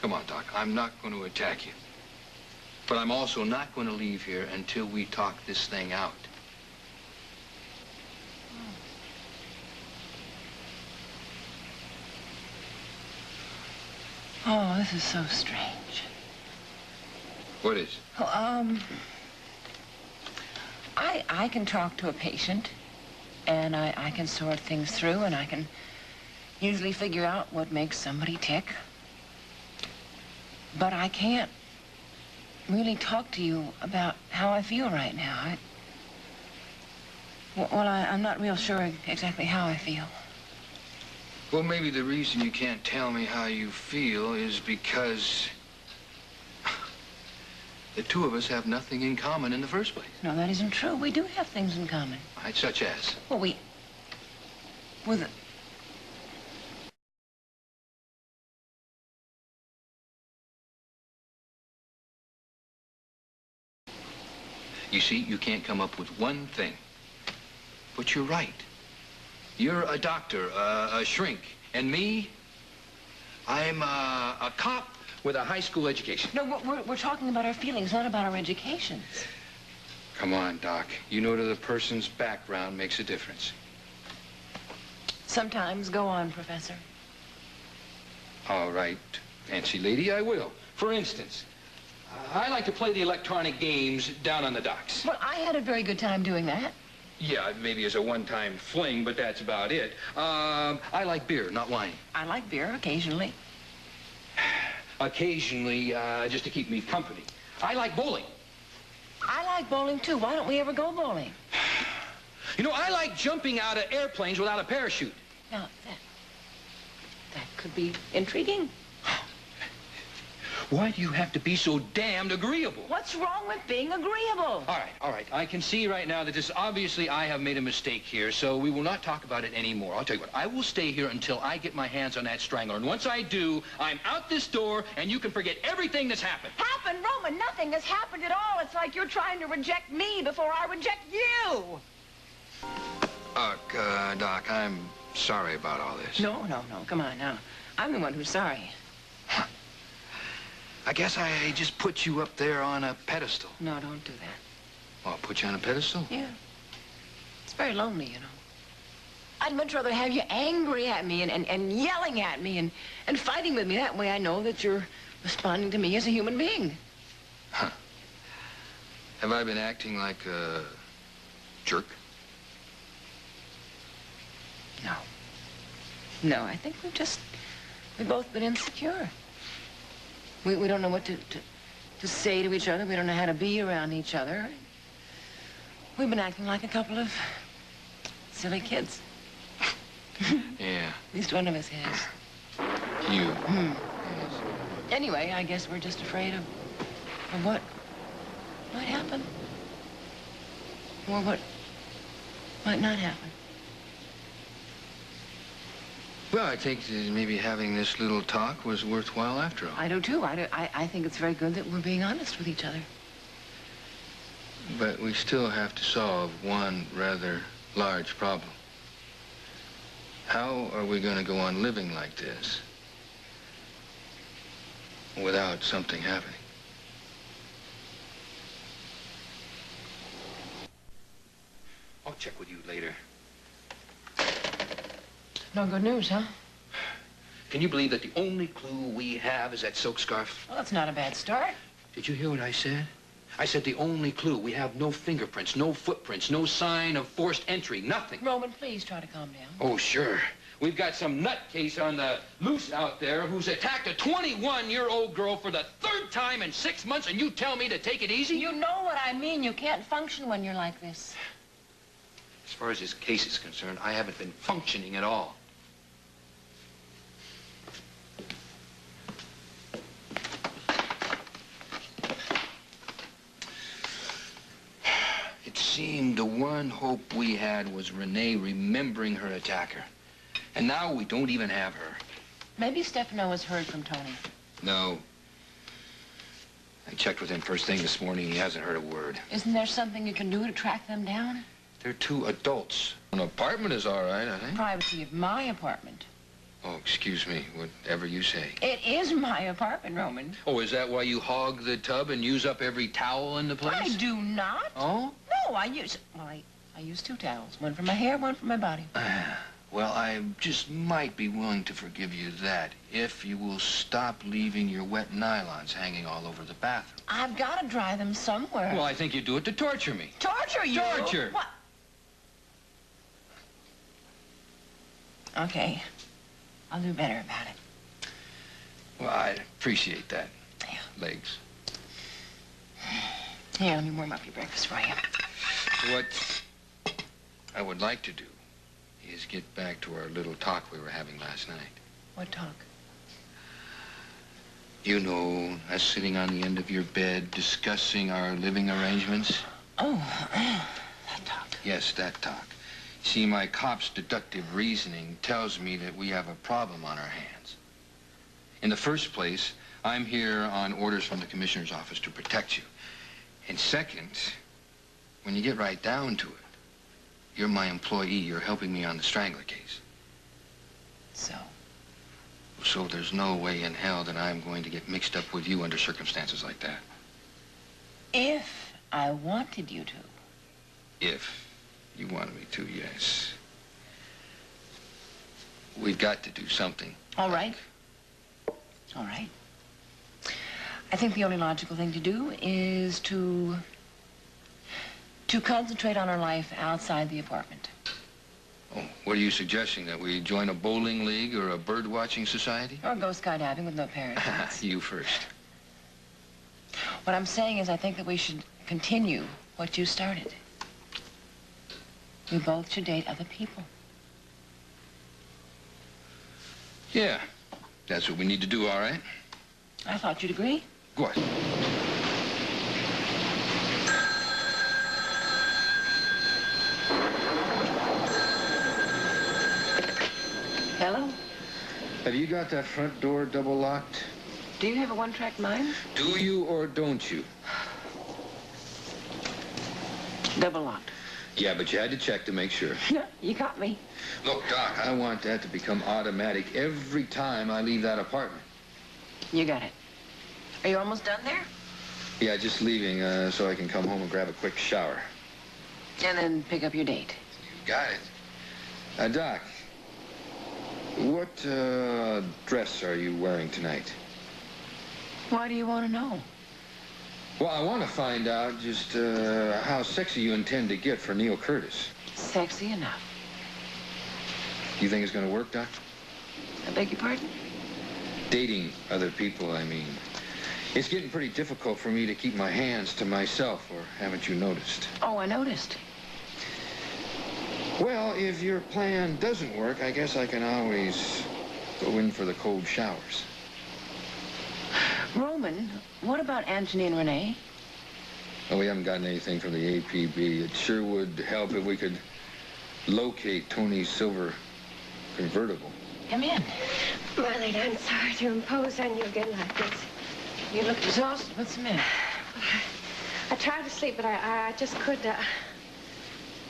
Come on, Doc. I'm not going to attack you. But I'm also not going to leave here until we talk this thing out. Oh, this is so strange. What is? Well, I can talk to a patient, and I can sort things through, and I can usually figure out what makes somebody tick. But I can't really talk to you about how I feel right now. I'm not real sure exactly how I feel. Well, maybe the reason you can't tell me how you feel is because the two of us have nothing in common in the first place. No, that isn't true. We do have things in common. Right, such as? Well, You see, you can't come up with one thing. But you're right. You're a doctor, a shrink. And me, I'm a cop with a high school education. No, we're talking about our feelings, not about our educations. Come on, Doc. You know that the person's background makes a difference. Sometimes. Go on, Professor. All right, fancy lady, I will. For instance, I like to play the electronic games down on the docks. Well, I had a very good time doing that. Yeah, maybe as a one-time fling, but that's about it. I like beer, not wine. I like beer occasionally. Occasionally, just to keep me company. I like bowling. I like bowling, too. Why don't we ever go bowling? You know, I like jumping out of airplanes without a parachute. Now, that could be intriguing. Why do you have to be so damned agreeable? What's wrong with being agreeable? All right. I can see right now that this obviously I have made a mistake here, so we will not talk about it anymore. I'll tell you what, I will stay here until I get my hands on that strangler. And once I do, I'm out this door, and you can forget everything that's happened. Happened, Roman? Nothing has happened at all. It's like you're trying to reject me before I reject you. Doc, I'm sorry about all this. No. Come on, now. I'm the one who's sorry. I guess I just put you up there on a pedestal. No, don't do that. Well, put you on a pedestal? Yeah. It's very lonely, you know. I'd much rather have you angry at me and yelling at me and fighting with me. That way I know that you're responding to me as a human being. Huh. Have I been acting like a jerk? No, I think we've both been insecure. We don't know what to say to each other. We don't know how to be around each other. We've been acting like a couple of silly kids. Yeah. At least one of us has. You. Anyway, I guess we're just afraid of what might happen. Or what might not happen. Well, I think that maybe having this little talk was worthwhile after all. I do, too. I think it's very good that we're being honest with each other. But we still have to solve one rather large problem. How are we going to go on living like this without something happening? I'll check with you later. No good news, huh? Can you believe that the only clue we have is that silk scarf? Well, that's not a bad start. Did you hear what I said? I said the only clue. We have no fingerprints, no footprints, no sign of forced entry, nothing. Roman, please try to calm down. Oh, sure. We've got some nutcase on the loose out there who's attacked a 21-year-old girl for the 3rd time in 6 months, and you tell me to take it easy? You know what I mean. You can't function when you're like this. As far as this case is concerned, I haven't been functioning at all. It seemed the one hope we had was Renee remembering her attacker. And now we don't even have her. Maybe Stefano has heard from Tony. No. I checked with him first thing this morning. He hasn't heard a word. Isn't there something you can do to track them down? They're 2 adults. An apartment is all right, I think. Privacy of my apartment. Oh, excuse me. Whatever you say. It is my apartment, Roman. Oh, is that why you hog the tub and use up every towel in the place? I do not. Oh? No, I use... Well, I use 2 towels. One for my hair, one for my body. Well, I just might be willing to forgive you that if you will stop leaving your wet nylons hanging all over the bathroom. I've got to dry them somewhere. Well, I think you do it to torture me. Torture you? Torture. What? Okay. I'll do better about it. Well, I appreciate that. Yeah. Legs. Here, let me warm up your breakfast for you. What I would like to do is get back to our little talk we were having last night. What talk? You know, us sitting on the end of your bed discussing our living arrangements. Oh, that talk. Yes, that talk. See, my cop's deductive reasoning tells me that we have a problem on our hands. In the first place, I'm here on orders from the commissioner's office to protect you. And second, when you get right down to it, you're my employee. You're helping me on the Strangler case. So there's no way in hell that I'm going to get mixed up with you under circumstances like that. If I wanted you to. If you wanted me to, yes. We've got to do something. All right. All right. I think the only logical thing to do is to concentrate on our life outside the apartment. Oh, what are you suggesting, that we join a bowling league or a bird-watching society? Or go skydiving with no parachutes. You first. What I'm saying is I think that we should continue what you started. We both should date other people. Yeah, that's what we need to do, all right? I thought you'd agree. What? Hello? Have you got that front door double locked? Do you have a one-track mind? Do you or don't you? Double locked. Yeah, but you had to check to make sure. No, you got me. Look, Doc, I want that to become automatic every time I leave that apartment. You got it. Are you almost done there? Yeah, just leaving so I can come home and grab a quick shower. And then pick up your date. You got it. Doc, what dress are you wearing tonight? Why do you want to know? Well, I want to find out just how sexy you intend to get for Neil Curtis. Sexy enough. You think it's going to work, Doc? I beg your pardon? Dating other people, I mean. It's getting pretty difficult for me to keep my hands to myself, or haven't you noticed? Oh, I noticed. Well, if your plan doesn't work, I guess I can always go in for the cold showers. Roman, what about Anthony and Renee? Well, we haven't gotten anything from the APB. It sure would help if we could locate Tony's silver convertible. Come in. Marlene, I'm sorry to impose on you again like this. You look exhausted. What's the matter? I tried to sleep, but I just could.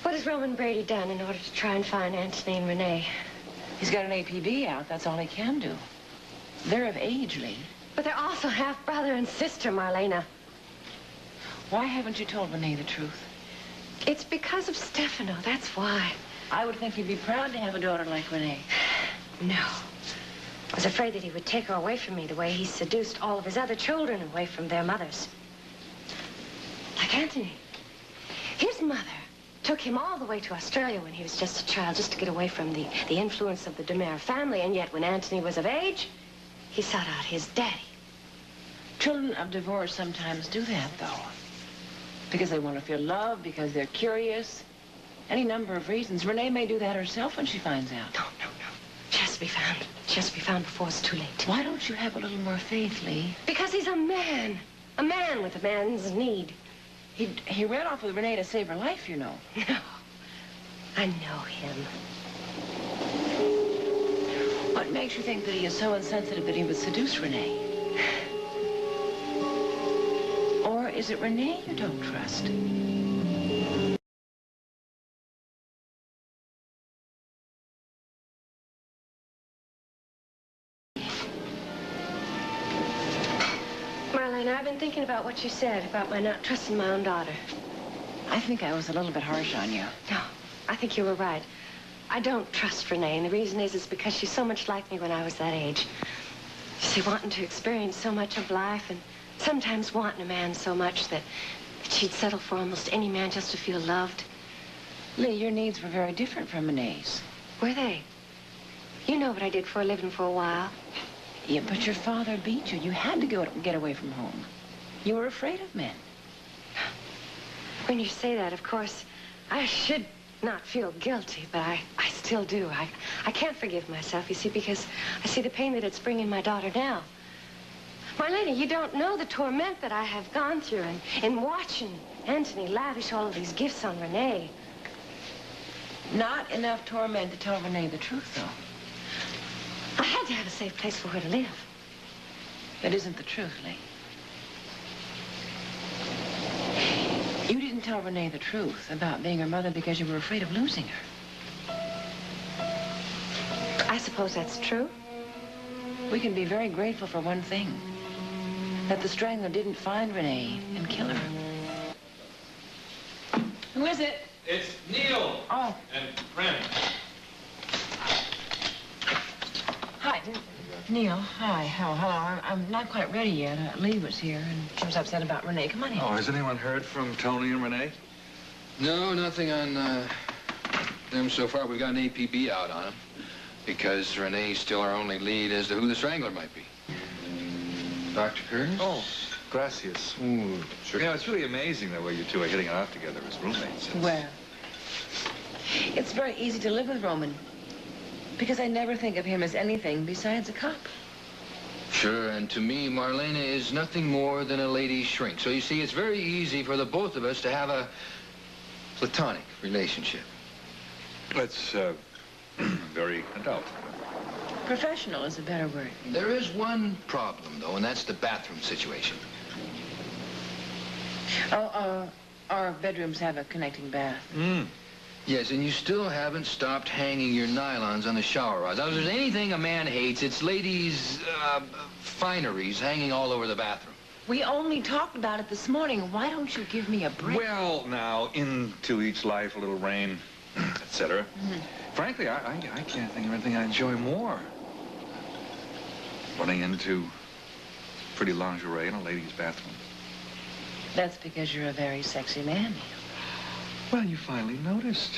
What has Roman Brady done in order to try and find Anthony and Renee? He's got an APB out. That's all he can do. They're of age, Lee. But they're also half brother and sister, Marlena. Why haven't you told Renee the truth? It's because of Stefano, that's why. I would think he'd be proud to have a daughter like Renee. No. I was afraid that he would take her away from me the way he seduced all of his other children away from their mothers. Like Anthony. His mother took him all the way to Australia when he was just a child, just to get away from the influence of the DeMere family. And yet, when Anthony was of age, he sought out his daddy. Children of divorce sometimes do that, though. Because they want to feel loved, because they're curious. Any number of reasons. Renee may do that herself when she finds out. No. She has to be found. She has to be found before it's too late. Why don't you have a little more faith, Lee? Because he's a man. A man with a man's need. He ran off with Renee to save her life, you know. No. I know him. What makes you think that he is so insensitive that he would seduce Renee? Or is it Renee you don't trust? Marlene, I've been thinking about what you said about my not trusting my own daughter. I think I was a little bit harsh on you. No, I think you were right. I don't trust Renee, and the reason is because she's so much like me when I was that age. You see, wanting to experience so much of life, and sometimes wanting a man so much that she'd settle for almost any man just to feel loved. Lee, your needs were very different from Renee's. Were they? You know what I did for a living for a while. Yeah, but your father beat you. You had to get away from home. You were afraid of men. When you say that, of course, I should not feel guilty, but I still do. I can't forgive myself, you see, because I see the pain that it's bringing my daughter now. Marlena, you don't know the torment that I have gone through in watching Anthony lavish all of these gifts on Renee. Not enough torment to tell Renee the truth, though. I had to have a safe place for her to live. That isn't the truth, Lee. You didn't tell Renee the truth about being her mother because you were afraid of losing her. I suppose that's true. We can be very grateful for one thing. That the strangler didn't find Renee and kill her. Who is it? It's Neil. Oh. And Rem. Hi. Neil, hi. Oh, hello. I'm not quite ready yet. Lee was here, and she was upset about Renee. Come on in. Oh, has anyone heard from Tony and Renee? No, nothing on them so far. We've got an APB out on them because Renee's still our only lead as to who the strangler might be. Dr. Curtis? Oh, gracias. Ooh, sure. You know, it's really amazing the way you two are hitting it off together as roommates. Well, it's very easy to live with Roman because I never think of him as anything besides a cop. Sure, and to me, Marlena is nothing more than a lady shrink. So you see, it's very easy for the both of us to have a platonic relationship. That's very adult. Professional is a better word. There is one problem, though, and that's the bathroom situation. Oh, our bedrooms have a connecting bath. Yes, and you still haven't stopped hanging your nylons on the shower rods. Now, if there's anything a man hates, it's ladies' fineries hanging all over the bathroom. We only talked about it this morning. Why don't you give me a break? Well, now, into each life, a little rain, etc. Frankly, I can't think of anything I enjoy more. Running into pretty lingerie in a lady's bathroom. That's because you're a very sexy man, Neil. Well, you finally noticed.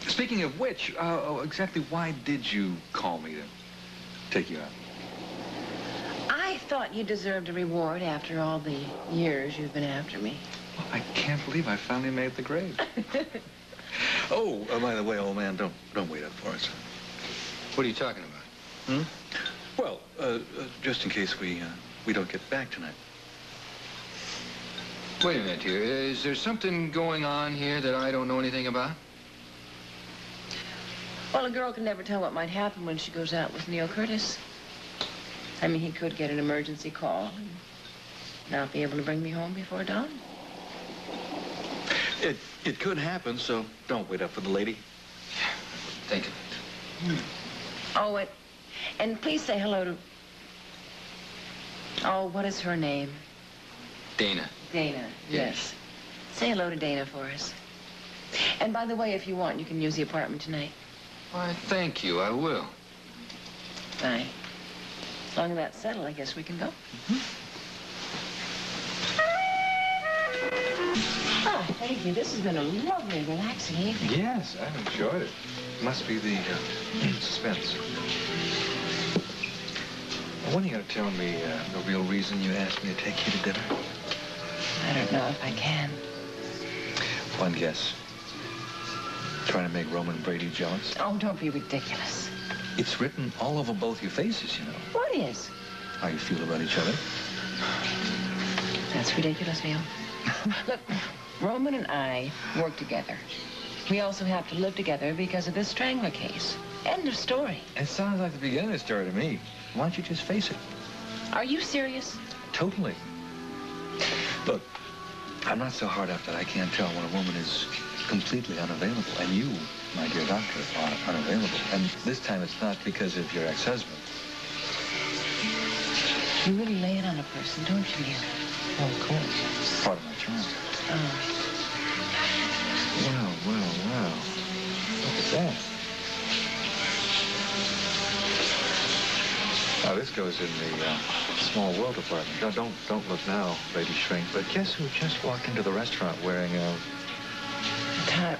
Speaking of which, exactly why did you call me to take you out? I thought you deserved a reward after all the years you've been after me. Well, I can't believe I finally made the grade. Oh, by the way, old man, don't wait up for us. What are you talking about? Hmm? Well, just in case we don't get back tonight. Wait a minute here. Is there something going on here that I don't know anything about? Well, a girl can never tell what might happen when she goes out with Neil Curtis. I mean, he could get an emergency call and not be able to bring me home before dawn. It could happen, so don't wait up for the lady. Think of it. Oh, and please say hello to... Oh, what is her name? Dana. Dana, yes. Say hello to Dana for us. And by the way, if you want, you can use the apartment tonight. Why, thank you. I will. Fine. As long as that's settled, I guess we can go. Oh, thank you. This has been a lovely, relaxing evening. Yes, I've enjoyed it. Must be the suspense. When are you going to tell me the real reason you asked me to take you to dinner? I don't know if I can. One guess. Trying to make Roman Brady jealous? Oh, don't be ridiculous. It's written all over both your faces, you know. What is? How you feel about each other. That's ridiculous, Neil. Look, Roman and I work together. We also have to live together because of this Strangler case. End of story. It sounds like the beginning of the story to me. Why don't you just face it? Are you serious? Totally. Look, I'm not so hard up that I can't tell when a woman is completely unavailable. And you, my dear doctor, are unavailable. And this time it's not because of your ex-husband. You really lay it on a person, don't you, Neil? Oh, of course. Part of my charm. Oh. Well. Look at that. Now, this goes in the small world department. Don't look now, Lady Shrink. But guess who just walked into the restaurant wearing a... Top.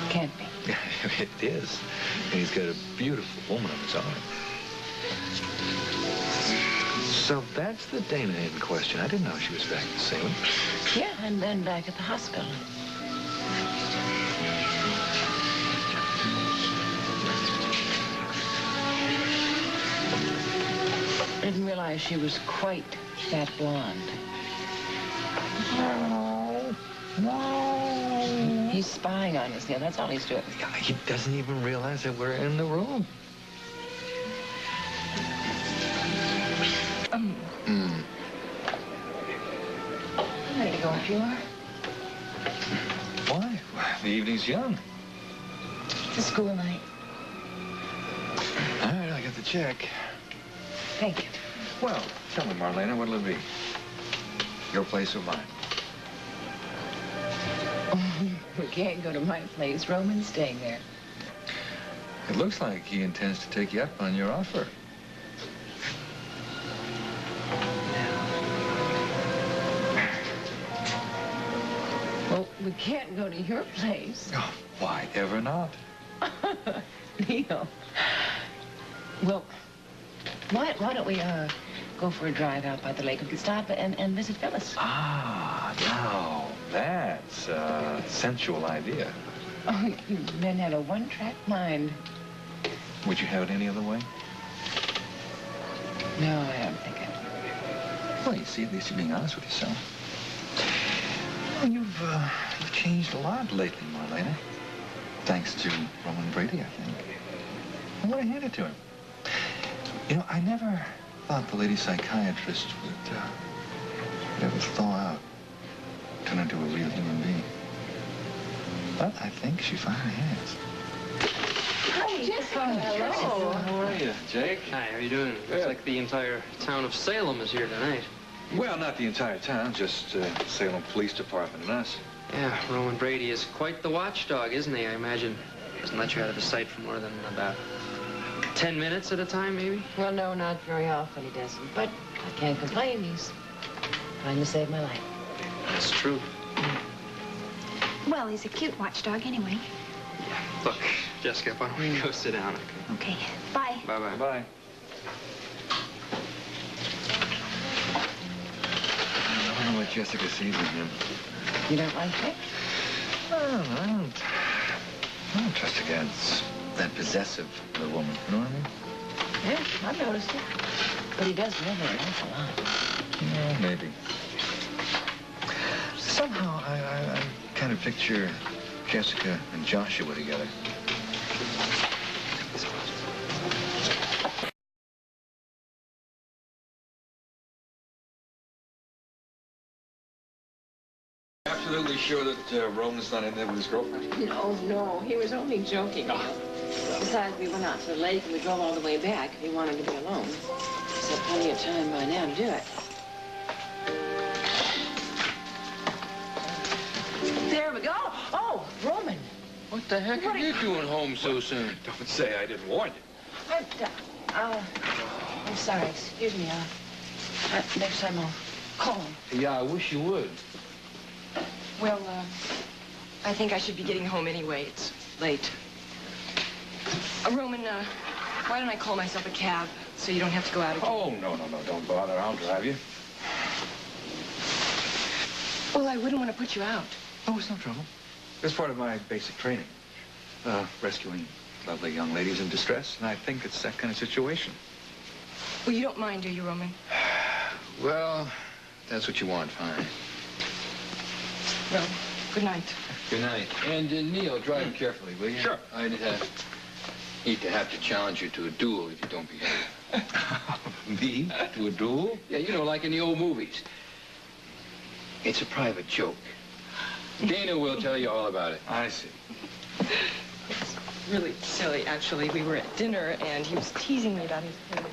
Can't be. It is. And he's got a beautiful woman of his own. So that's the Dana in question. I didn't know she was back in Salem. Yeah, and then back at the hospital. I didn't realize she was quite that blonde. No. He's spying on us, Neil. That's all he's doing. He doesn't even realize that we're in the room. I'm ready to go if you are. Why? The evening's young. It's a school night. All right, I got the check. Thank you. Well, tell me, Marlena, what'll it be? Your place or mine? We can't go to my place. Roman's staying there. It looks like he intends to take you up on your offer. Well, we can't go to your place. Oh, why ever not? Neil. Well, why don't we go for a drive out by the lake? We could stop and visit Phyllis. Ah, now that's a sensual idea. Oh, you men have a one-track mind. Would you have it any other way? No, I don't think it. Well, you see, at least you're being honest with yourself. Well, you've changed a lot lately, Marlena. Thanks to Roman Brady, I think. I want to hand it to him. You know, I never thought the lady psychiatrist would ever thaw out, turn into a real human being. But I think she finally has. Hi, Jessica. Hello. How are you, Jake? Hi, how are you doing? Looks like the entire town of Salem is here tonight. Well, not the entire town, just Salem Police Department and us. Yeah, Roman Brady is quite the watchdog, isn't he? I imagine doesn't let you out of his sight for more than about 10 minutes at a time, maybe? Well, no, not very often he doesn't. But I can't complain. He's trying to save my life. That's true. Well, he's a cute watchdog anyway. Look, Jessica, why don't we go sit down? Okay, bye. Bye-bye. Bye. I don't know what Jessica sees in him. You don't like it? Well, I don't just again, it's that possessive of the woman. You know what I mean? Yeah, I've noticed it. But he does love her an awful lot. Yeah, maybe. Somehow, I kind of picture Jessica and Joshua together. Absolutely sure that Roman's not in there with his girlfriend? No, he was only joking. Besides, we went out to the lake and we drove all the way back. He wanted to be alone. He's had plenty of time by now to do it. There we go. Oh, Roman. What the heck are you doing home so soon? Don't say I didn't warn you. I'm sorry. Excuse me. Next time I'll call him. Yeah, I wish you would. Well, I think I should be getting home anyway. It's late. Roman, why don't I call myself a cab so you don't have to go out again? Oh, no, don't bother. I'll drive you. Well, I wouldn't want to put you out. Oh, it's no trouble. It's part of my basic training. Rescuing lovely young ladies in distress, and I think it's that kind of situation. Well, you don't mind, do you, Roman? Well, that's what you want, fine. Well, good night. Good night. And Neil, drive carefully, will you? Sure. I'd hate to have to challenge you to a duel if you don't behave. Me? To a duel? Yeah, you know, like in the old movies. It's a private joke. Dana will tell you all about it. I see. It's really silly, actually. We were at dinner, and he was teasing me about his hair.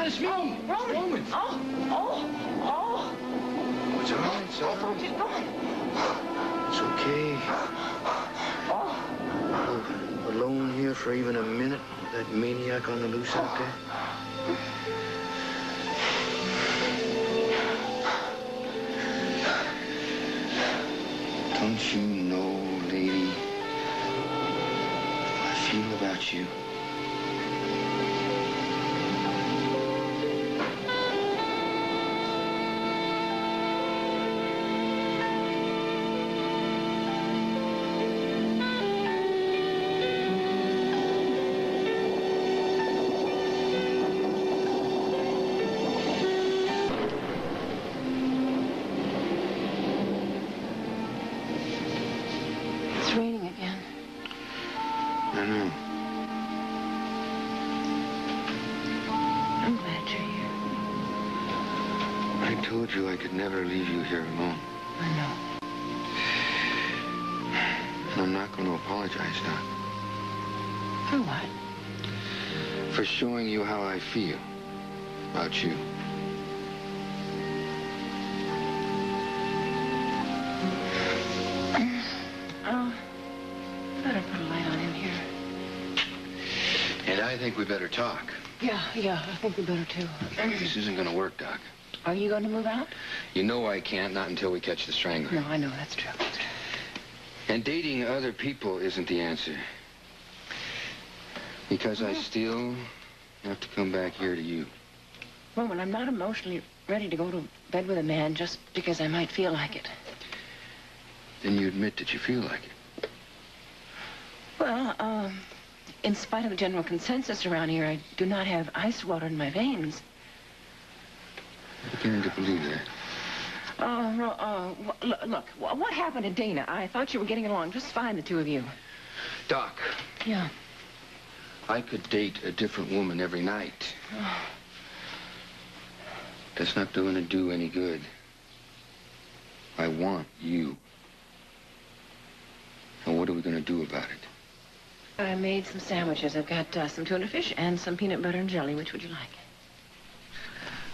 It's me. Roman. Oh. It's all right, it's all right. It's okay. Alone here for even a minute with that maniac on the loose out there. Don't you know, lady, what I feel about you? It's raining again. I know. I'm glad you're here. I told you I could never leave you here alone. I know. And I'm not going to apologize, Doc. For what? For showing you how I feel about you. Better put a light on in here. And I think we better talk. Yeah, I think we better too. This isn't going to work, Doc. Are you going to move out? You know I can't, not until we catch the strangler. No, I know, that's true. And dating other people isn't the answer. Because I still have to come back here to you. Roman, I'm not emotionally ready to go to bed with a man just because I might feel like it. Then you admit that you feel like it. Well, in spite of the general consensus around here, I do not have ice water in my veins. I'm beginning to believe that. Look, what happened to Dana? I thought you were getting along just fine, the two of you. Doc. Yeah. I could date a different woman every night. That's not going to do any good. I want you. Now, what are we going to do about it? I made some sandwiches. I've got some tuna fish and some peanut butter and jelly. Which would you like?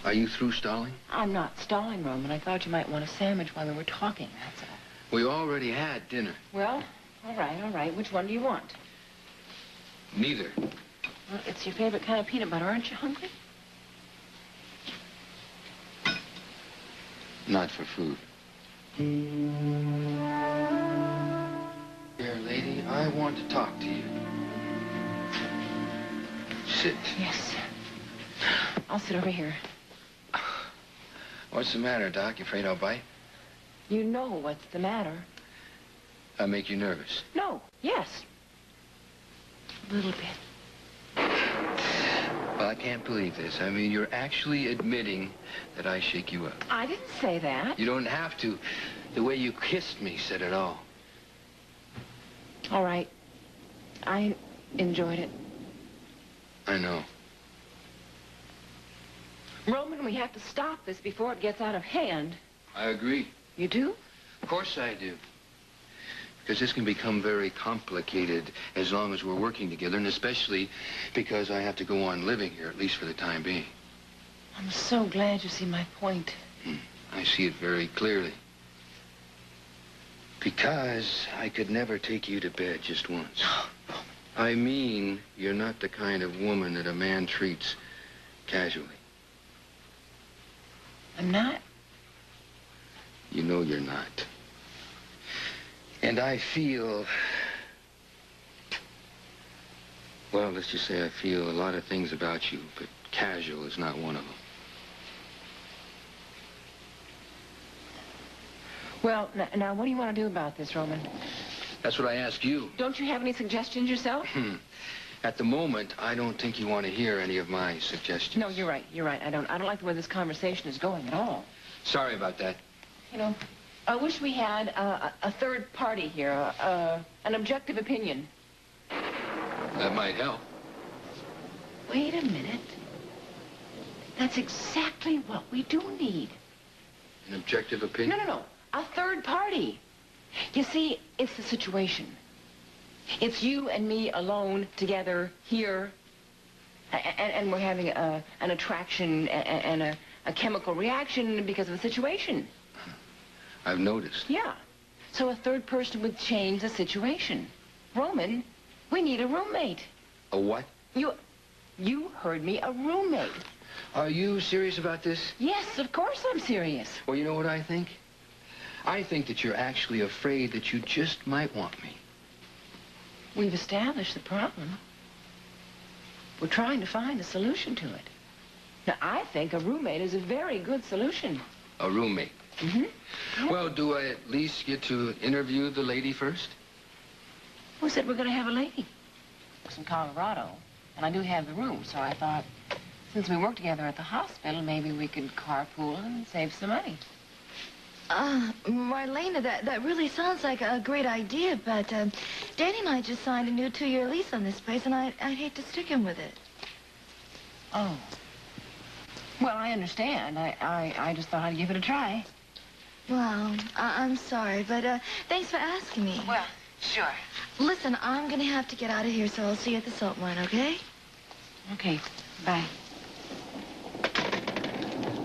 Are you through stalling? I'm not stalling, Roman. I thought you might want a sandwich while we were talking, that's all. We already had dinner. Well, all right. Which one do you want? Neither. Well, it's your favorite kind of peanut butter. Aren't you hungry? Not for food. Dear lady, I want to talk to you. Sit. Yes. I'll sit over here. What's the matter, Doc? You afraid I'll bite? You know what's the matter. I make you nervous. No. Yes. A little bit. Well, I can't believe this. I mean, you're actually admitting that I shake you up. I didn't say that. You don't have to. The way you kissed me said it all. All right. I enjoyed it. I know. Roman, we have to stop this before it gets out of hand. I agree. You do? Of course I do. Because this can become very complicated as long as we're working together, and especially because I have to go on living here, at least for the time being. I'm so glad you see my point. I see it very clearly. Because I could never take you to bed just once. I mean, you're not the kind of woman that a man treats casually. I'm not? You know you're not. And I feel... Well, let's just say I feel a lot of things about you, but casual is not one of them. Well, now, what do you want to do about this, Roman? That's what I ask you. Don't you have any suggestions yourself? At the moment, I don't think you want to hear any of my suggestions. No, you're right. You're right. I don't like the way this conversation is going at all. Sorry about that. You know, I wish we had a third party here, an objective opinion. That might help. Wait a minute. That's exactly what we do need. An objective opinion? No. A third party. You see, it's the situation. It's you and me alone together here, and we're having an attraction and a chemical reaction because of the situation. I've noticed. Yeah. So a third person would change the situation. Roman, we need a roommate. A what? You heard me, a roommate. Are you serious about this? Yes, of course I'm serious. Well, you know what I think? I think that you're actually afraid that you just might want me. We've established the problem. We're trying to find a solution to it. Now, I think a roommate is a very good solution. A roommate? Mm-hmm. Well, do I at least get to interview the lady first? Who said we're going to have a lady? It's in Colorado, and I do have the room, so I thought, since we work together at the hospital, maybe we could carpool and save some money. Marlena, that really sounds like a great idea, but Danny and I just signed a new 2-year lease on this place, and I'd hate to stick him with it. Oh. Well, I understand. I just thought I'd give it a try. Well, I'm sorry, but thanks for asking me. Well, sure. Listen, I'm going to have to get out of here, so I'll see you at the salt mine, okay? Okay. Bye.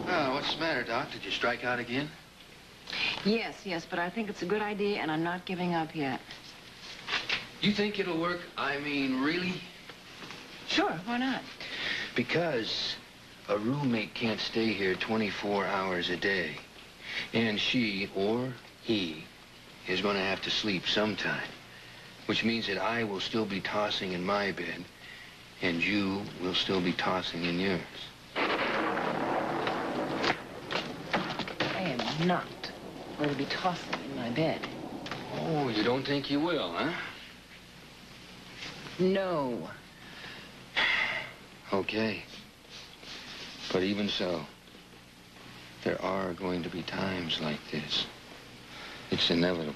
Oh, what's the matter, Doc? Did you strike out again? Yes, but I think it's a good idea, and I'm not giving up yet. You think it'll work? I mean, really? Sure, why not? Because a roommate can't stay here 24 hours a day. And she, or he, is going to have to sleep sometime. Which means that I will still be tossing in my bed, and you will still be tossing in yours. I am not going to be tossing in my bed. Oh, you don't think you will, huh? No. Okay. But even so, there are going to be times like this. It's inevitable.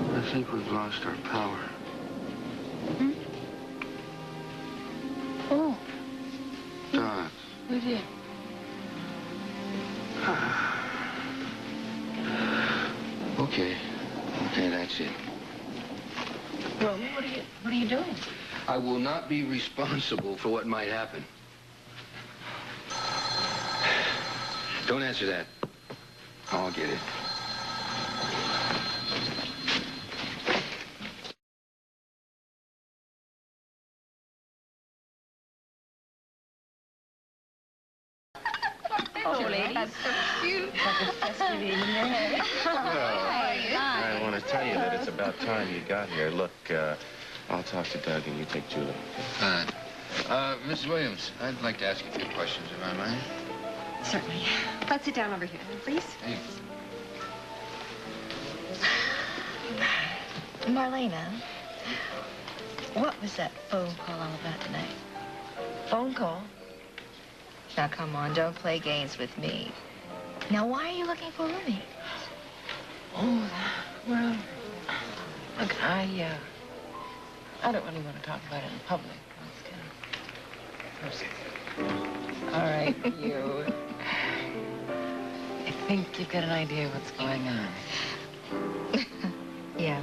I think we've lost our power. Oh. Doc. We did. Okay. Okay, that's it. Roman, what are you doing? I will not be responsible for what might happen. Don't answer that. I'll get it. Oh, ladies. That's so cute. It's like a festive evening ahead. I want to tell you that it's about time you got here. Look, I'll talk to Doug and you take Julie. Mrs. Williams, I'd like to ask you a few questions, if I might. Certainly. Let's sit down over here, please. Hey. Marlena, what was that phone call all about tonight? Phone call? Now, come on, don't play games with me. Now, why are you looking for a roommate? Oh, well, look, I don't really want to talk about it in public. It's kind of personal. All right, you. I think you've got an idea of what's going on. Yeah.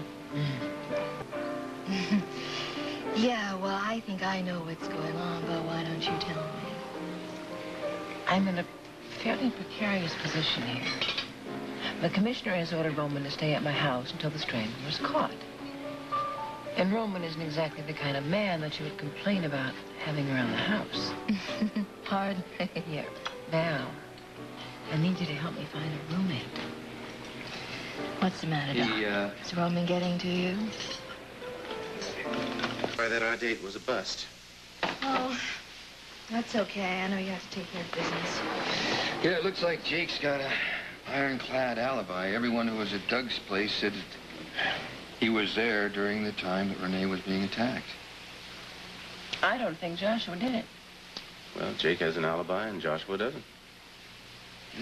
Yeah, well, I think I know what's going on, but why don't you tell me? I'm in a fairly precarious position here. The commissioner has ordered Roman to stay at my house until the stranger was caught. And Roman isn't exactly the kind of man that you would complain about having around the house. Hardly. Yeah. Now, I need you to help me find a roommate. What's the matter, Doc? Is Roman getting to you? Why, that our date was a bust. Oh, that's okay. I know you have to take care of business. Yeah, it looks like Jake's got an ironclad alibi. Everyone who was at Doug's place said that he was there during the time that Renee was being attacked. I don't think Joshua did it. Well, Jake has an alibi and Joshua doesn't.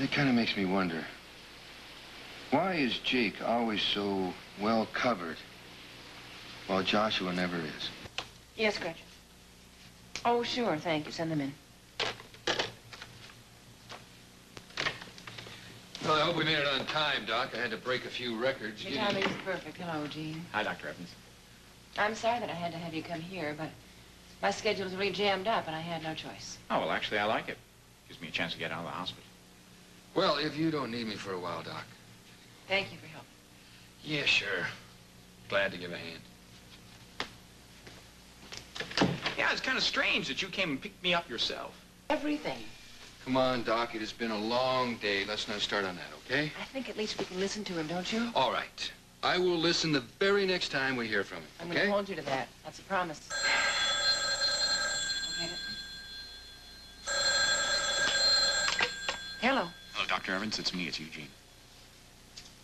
It kind of makes me wonder. Why is Jake always so well covered while Joshua never is? Yes, Gretchen. Oh, sure, thank you. Send them in. Well, I hope we made it on time, Doc. I had to break a few records. Your timing is perfect. Hello, Gene. Hi, Dr. Evans. I'm sorry that I had to have you come here, but my schedule was really jammed up, and I had no choice. Oh, well, actually, I like it. Gives me a chance to get out of the hospital. Well, if you don't need me for a while, Doc. Thank you for helping. Yeah, sure. Glad to give a hand. Yeah, it's kind of strange that you came and picked me up yourself. Everything. Come on, Doc. It has been a long day. Let's not start on that, okay? I think at least we can listen to him, don't you? All right. I will listen the very next time we hear from him, I'm okay? going to hold you to that. That's a promise. Okay. Hello. Hello, Dr. Evans. It's me. It's Eugene.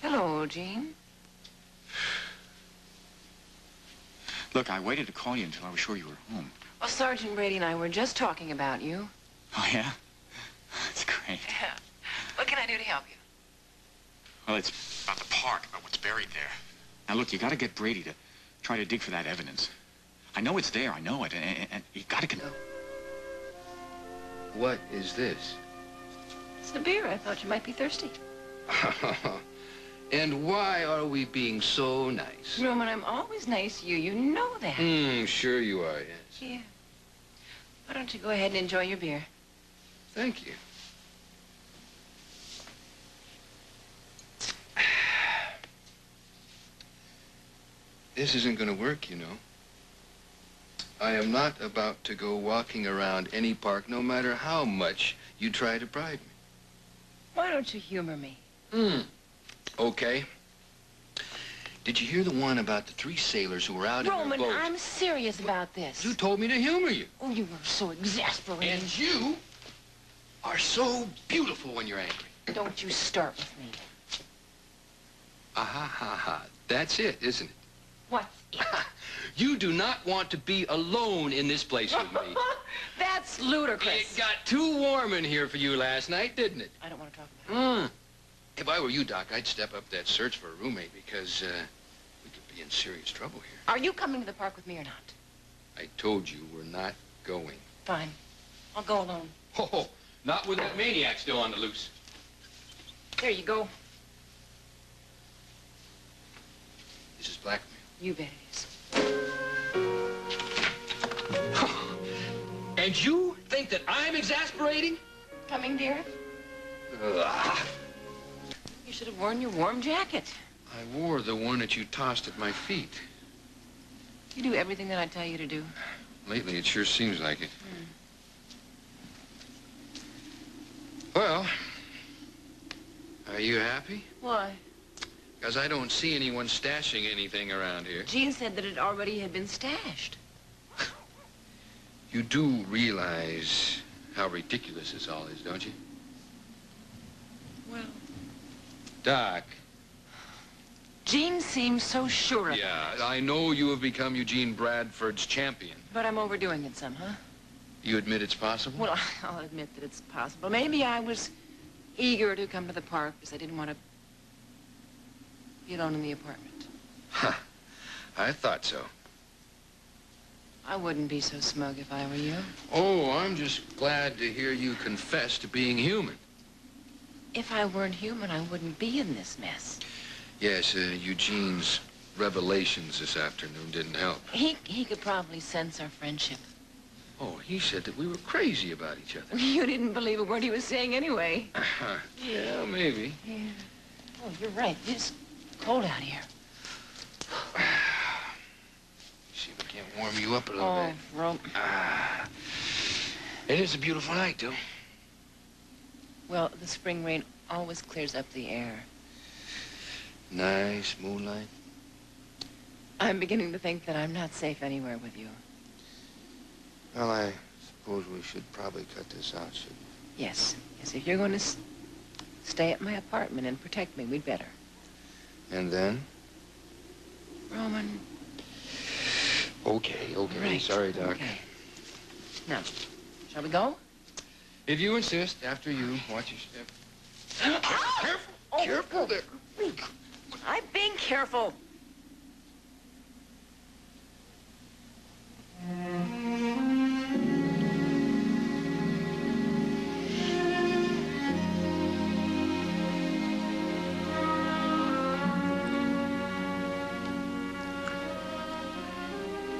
Hello, Gene. Look, I waited to call you until I was sure you were home. Well, Sergeant Brady and I were just talking about you. Oh, yeah? That's great. Yeah. What can I do to help you? Well, it's about the park, about what's buried there. Now, look, you got to get Brady to try to dig for that evidence. I know it's there. I know it. And you got to... What is this? It's the beer. I thought you might be thirsty. And why are we being so nice? Roman, I'm always nice to you. You know that. Sure you are, yes. Yeah. Why don't you go ahead and enjoy your beer? Thank you. This isn't going to work, you know. I am not about to go walking around any park, no matter how much you try to bribe me. Why don't you humor me? Okay. Did you hear the one about the 3 sailors who were out in Roman, their boat? I'm serious about this. You told me to humor you. Oh, you were so exasperating. And you are so beautiful when you're angry. Don't you start with me. Ha. That's it, isn't it? What's it? You do not want to be alone in this place with me. That's ludicrous. It got too warm in here for you last night, didn't it? I don't want to talk about it. If I were you, Doc, I'd step up that search for a roommate because we could be in serious trouble here. Are you coming to the park with me or not? I told you we're not going. Fine. I'll go alone. Oh, not with that maniac still on the loose. There you go. blackmail. You bet it is. And you think that I'm exasperating? Coming, dear? Ugh. You should have worn your warm jacket. I wore the one that you tossed at my feet. You do everything that I tell you to do. Lately, it sure seems like it. Well, are you happy? Why? Because I don't see anyone stashing anything around here. Jean said that it already had been stashed. You do realize how ridiculous this all is, don't you? Well, Doc. Jean seems so sure of it. Yeah, I know you have become Eugene Bradford's champion. But I'm overdoing it some, huh? You admit it's possible? Well, I'll admit that it's possible. Maybe I was eager to come to the park because I didn't want to be alone in the apartment. Huh. I thought so. I wouldn't be so smug if I were you. Oh, I'm just glad to hear you confess to being human. If I weren't human, I wouldn't be in this mess. Yes, Eugene's revelations this afternoon didn't help. He could probably sense our friendship. Oh, he said that we were crazy about each other. You didn't believe a word he was saying anyway. Yeah, maybe. Yeah. Oh, you're right. It's cold out here. See if I can't warm you up a little bit. Oh, Rome. It is a beautiful night, though. Well, the spring rain always clears up the air. Nice moonlight. I'm beginning to think that I'm not safe anywhere with you. Well, I suppose we should probably cut this out, shouldn't we? Yes. Yes, if you're going to stay at my apartment and protect me, we'd better. And then? Roman. Okay. Right. Sorry, Doc. Okay. Now, shall we go? If you insist, after you, watch your step. Careful! Oh, Careful there. I'm being careful.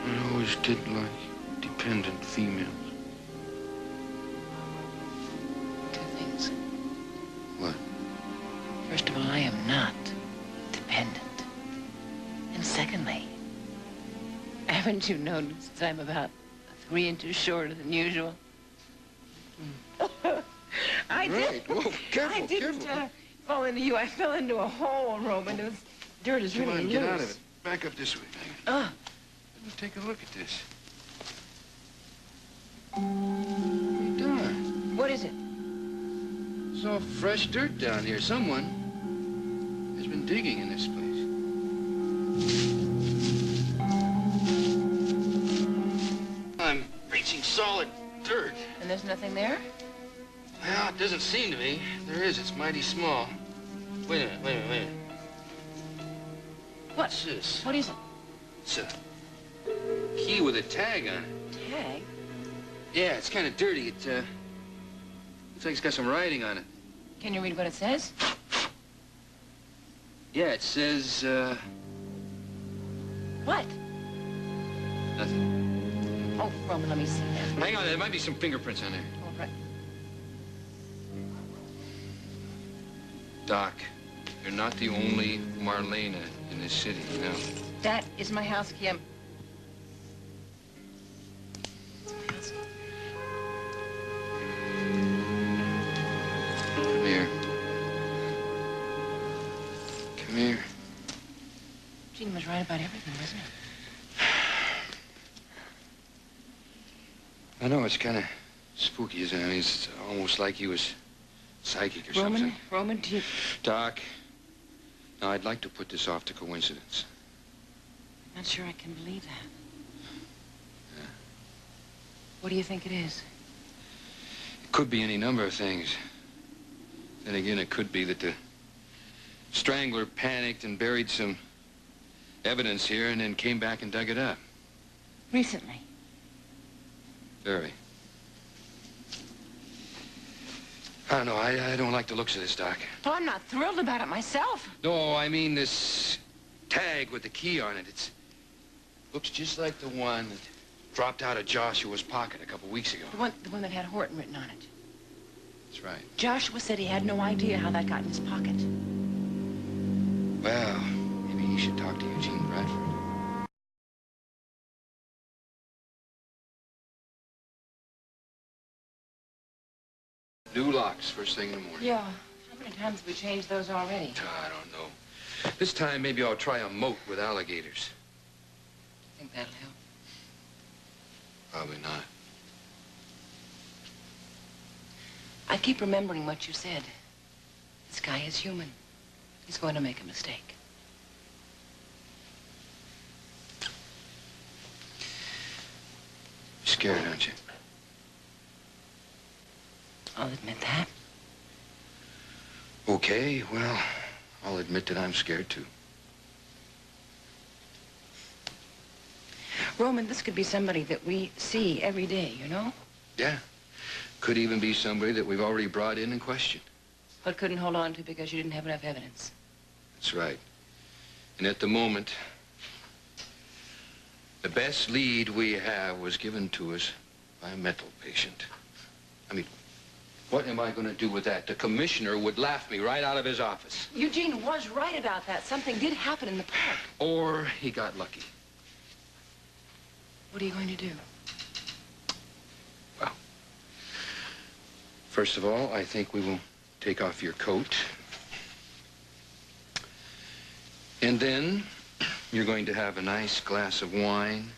I always did like dependent females. Two things. What? First of all, I am not dependent. And secondly, haven't you noticed that I'm about 3 inches shorter than usual? I Right. Whoa, careful, I didn't careful. Fall into you. I fell into a hole, Roman. It was dirt is Come really on, loose. get out of it. Back up this way. Oh. Let's take a look at this. What are you doing? What is it? It's all fresh dirt down here. Someone has been digging in this place. I'm reaching solid dirt. And there's nothing there? Well, it doesn't seem to me. There is. It's mighty small. Wait a minute. What's this? What is it? It's a key with a tag on it. Tag? Yeah, it's kind of dirty. It, looks like it's got some writing on it. Can you read what it says? Yeah, it says, What? nothing. Oh, Roman, let me see that. Hang on, there might be some fingerprints on there. All right. Doc, you're not the only Marlena in this city, you know. That is my house key. Come here. Come here. Jean was right about everything, wasn't it? I know it's kind of spooky, isn't it? I mean, it's almost like he was psychic or something. Roman, do you... Doc, now I'd like to put this off to coincidence. I'm not sure I can believe that. What do you think it is? It could be any number of things. Then again, it could be that the strangler panicked and buried some evidence here and then came back and dug it up. Recently? Very. I don't know. I don't like the looks of this, Doc. Well, I'm not thrilled about it myself. No, I mean this tag with the key on it. Looks just like the one that dropped out of Joshua's pocket a couple weeks ago. The one that had Horton written on it. That's right. Joshua said he had no idea how that got in his pocket. Well, maybe he should talk to Eugene Bradford. New locks first thing in the morning. Yeah. How many times have we changed those already? I don't know. This time, maybe I'll try a moat with alligators. Think that'll help? Probably not. I keep remembering what you said. This guy is human. He's going to make a mistake. You're scared, aren't you? I'll admit that. Okay, well, I'll admit that I'm scared, too. Roman, this could be somebody that we see every day, you know? Yeah. Could even be somebody that we've already brought in and questioned. But couldn't hold on to because you didn't have enough evidence. That's right. And at the moment, the best lead we have was given to us by a mental patient. I mean, what am I going to do with that? The commissioner would laugh me right out of his office. Eugene was right about that. Something did happen in the park. Or he got lucky. What are you going to do? Well, first of all, I think we will take off your coat. And then you're going to have a nice glass of wine,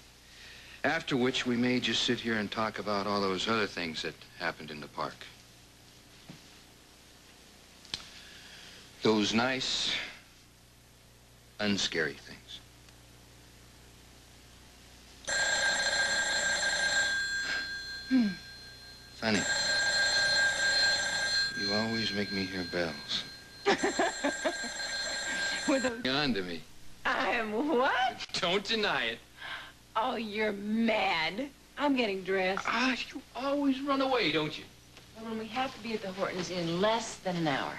after which we may just sit here and talk about all those other things that happened in the park. Those nice, unscary things. Funny. You always make me hear bells. With those... On to me. I am what? Don't deny it. Oh, you're mad. I'm getting dressed. Ah, you always run away, don't you? Well, we have to be at the Hortons in less than an hour.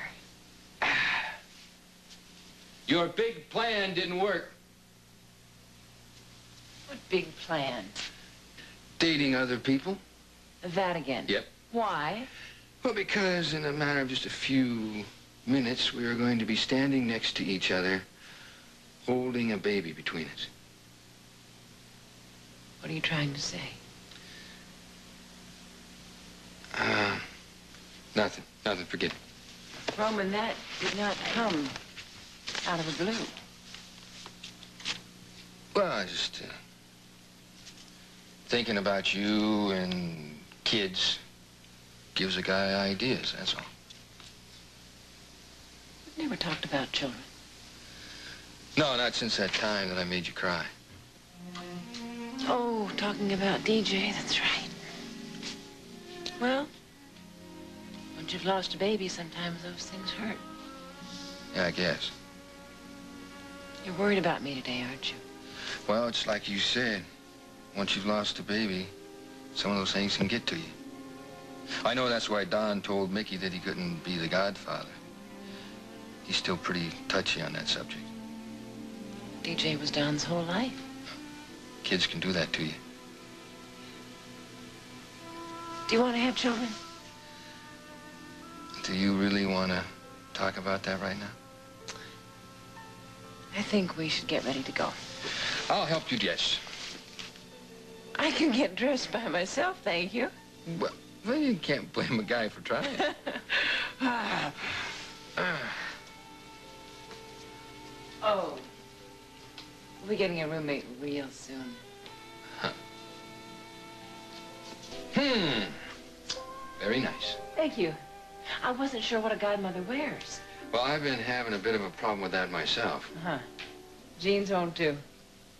Your big plan didn't work. What big plan? Dating other people. That again? Yep. Why? Well, because in a matter of just a few minutes, we are going to be standing next to each other, holding a baby between us. What are you trying to say? Nothing. Nothing. Forget it. Roman, that did not come out of the blue. Well, I just, thinking about you and kids gives a guy ideas, that's all. We've never talked about children. No, not since that time that I made you cry. Oh, talking about DJ, that's right. Well, once you've lost a baby, sometimes those things hurt. Yeah, I guess. You're worried about me today, aren't you? Well, it's like you said. Once you've lost a baby, some of those things can get to you. I know that's why Don told Mickey that he couldn't be the godfather. He's still pretty touchy on that subject. DJ was Don's whole life. Kids can do that to you. Do you want to have children? Do you really want to talk about that right now? I think we should get ready to go. I'll help you, Jess. I can get dressed by myself, thank you. Well, you can't blame a guy for trying. Oh. We'll be getting a roommate real soon. Huh. Very nice. Thank you. I wasn't sure what a godmother wears. Well, I've been having a bit of a problem with that myself. Uh-huh. Jean's home, too.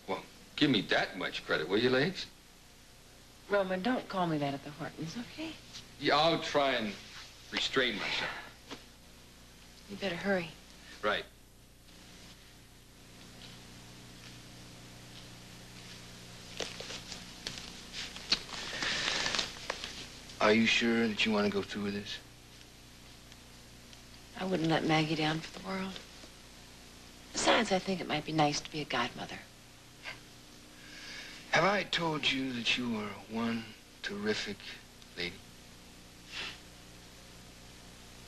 Well, give me that much credit, will you, Legs? Roman, don't call me that at the Hortons, okay? Yeah, I'll try and restrain myself. You better hurry. Right. Are you sure that you want to go through with this? I wouldn't let Maggie down for the world. Besides, I think it might be nice to be a godmother. Have I told you that you are one terrific lady?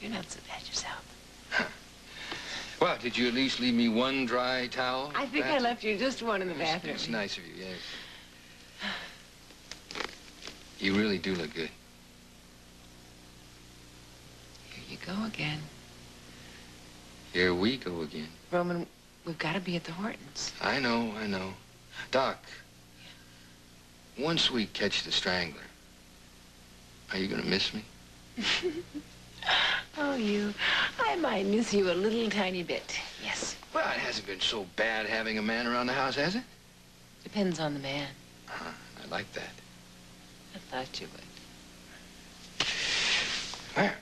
You're not so bad yourself. Well, did you at least leave me one dry towel? I think I left you just one in the bathroom. It's nice of you, yes. You really do look good. Here you go again. Here we go again. Roman, we've got to be at the Hortons. I know. Doc, once we catch the strangler, are you gonna miss me? Oh, I might miss you a little tiny bit, yes. Well, it hasn't been so bad having a man around the house, has it? Depends on the man. I like that. I thought you would. Well,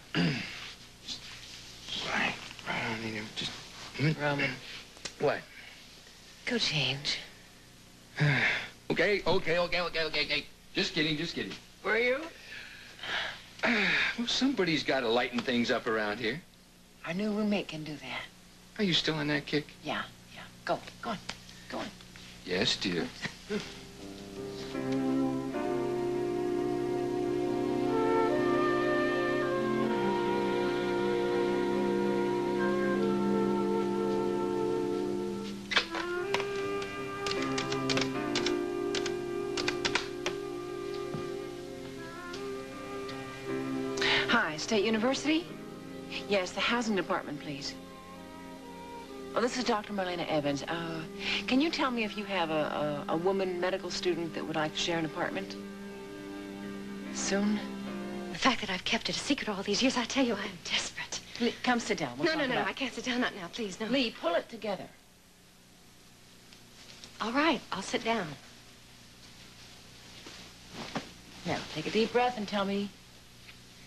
right. I mean, just... Roman. What? Go change. Okay. Just kidding. Were you? Well, somebody's got to lighten things up around here. Our new roommate can do that. Are you still on that kick? Yeah. Go on. Yes, dear. Hi, State University? Yes, the housing department, please. Oh, this is Dr. Marlena Evans. Can you tell me if you have a woman medical student that would like to share an apartment? Soon? The fact that I've kept it a secret all these years, I tell you, I am desperate. Lee, come sit down. We'll No, I can't sit down. Not now, please, no. Lee, pull it together. All right, I'll sit down. Now, take a deep breath and tell me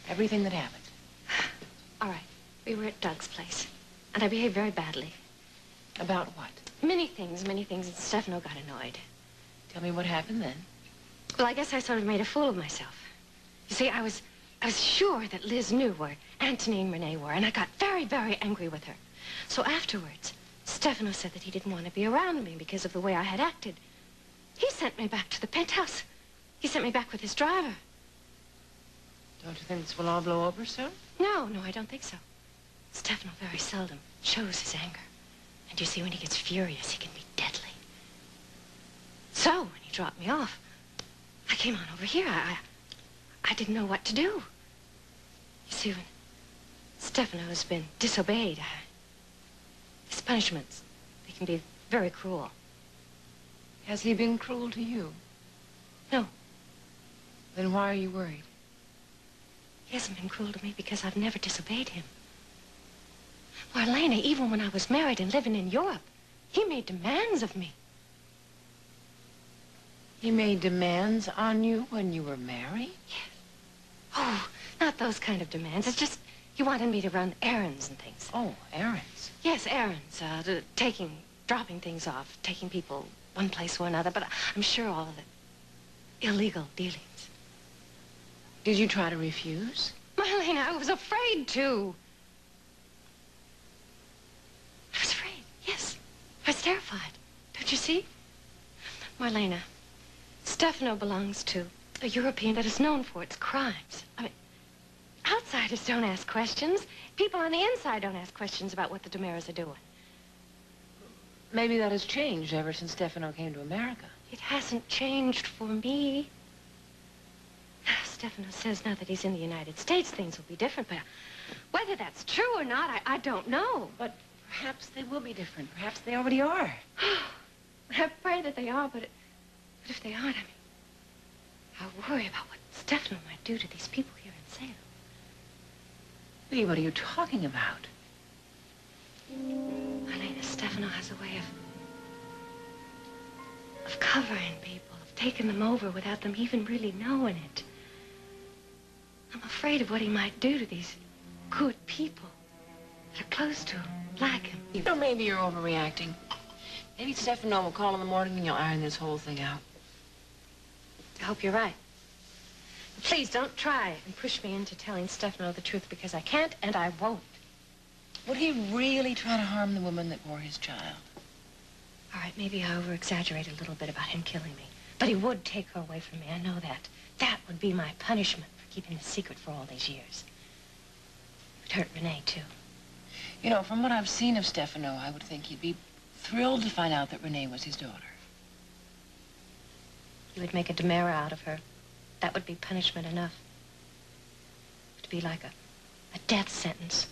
everything that happened. All right. We were at Doug's place, and I behaved very badly. About what? Many things, and Stefano got annoyed. Tell me what happened then. Well, I guess I sort of made a fool of myself. You see, I was sure that Liz knew where Antony and Renee were, and I got very, very angry with her. So afterwards, Stefano said that he didn't want to be around me because of the way I had acted. He sent me back to the penthouse. He sent me back with his driver. Don't you think this will all blow over soon? No, I don't think so. Stefano very seldom shows his anger. And you see, when he gets furious, he can be deadly. So, when he dropped me off, I came on over here. I didn't know what to do. You see, when Stefano has been disobeyed, his punishments, they can be very cruel. Has he been cruel to you? No. Then why are you worried? He hasn't been cruel to me because I've never disobeyed him. Marlena, even when I was married and living in Europe, he made demands of me. He made demands on you when you were married? Yes. Oh, not those kind of demands. It's just he wanted me to run errands and things. Oh, errands? Yes, errands. Dropping things off, taking people one place or another, but I'm sure all of it. Illegal dealings. Did you try to refuse? Marlena, I was afraid to. I was afraid, yes. I was terrified. Don't you see? Marlena, Stefano belongs to a European that is known for its crimes. I mean, outsiders don't ask questions. People on the inside don't ask questions about what the DiMeras are doing. Maybe that has changed ever since Stefano came to America. It hasn't changed for me. Stefano says now that he's in the United States, things will be different, but whether that's true or not, I don't know. But perhaps they will be different. Perhaps they already are. I pray that they are, but if they aren't, I worry about what Stefano might do to these people here in Salem. Lee, what are you talking about? Marlena, Stefano has a way of covering people, of taking them over without them even really knowing it. I'm afraid of what he might do to these good people that are close to him, like him. You know, maybe you're overreacting. Maybe Stefano will call in the morning and you'll iron this whole thing out. I hope you're right. Please don't try and push me into telling Stefano the truth, because I can't and I won't. Would he really try to harm the woman that bore his child? All right, maybe I over-exaggerated a little bit about him killing me. But he would take her away from me. I know that. That would be my punishment for keeping the secret for all these years. It hurt Renee, too. You know, from what I've seen of Stefano, I would think he'd be thrilled to find out that Renee was his daughter. He would make a demera out of her. That would be punishment enough. To be like a death sentence.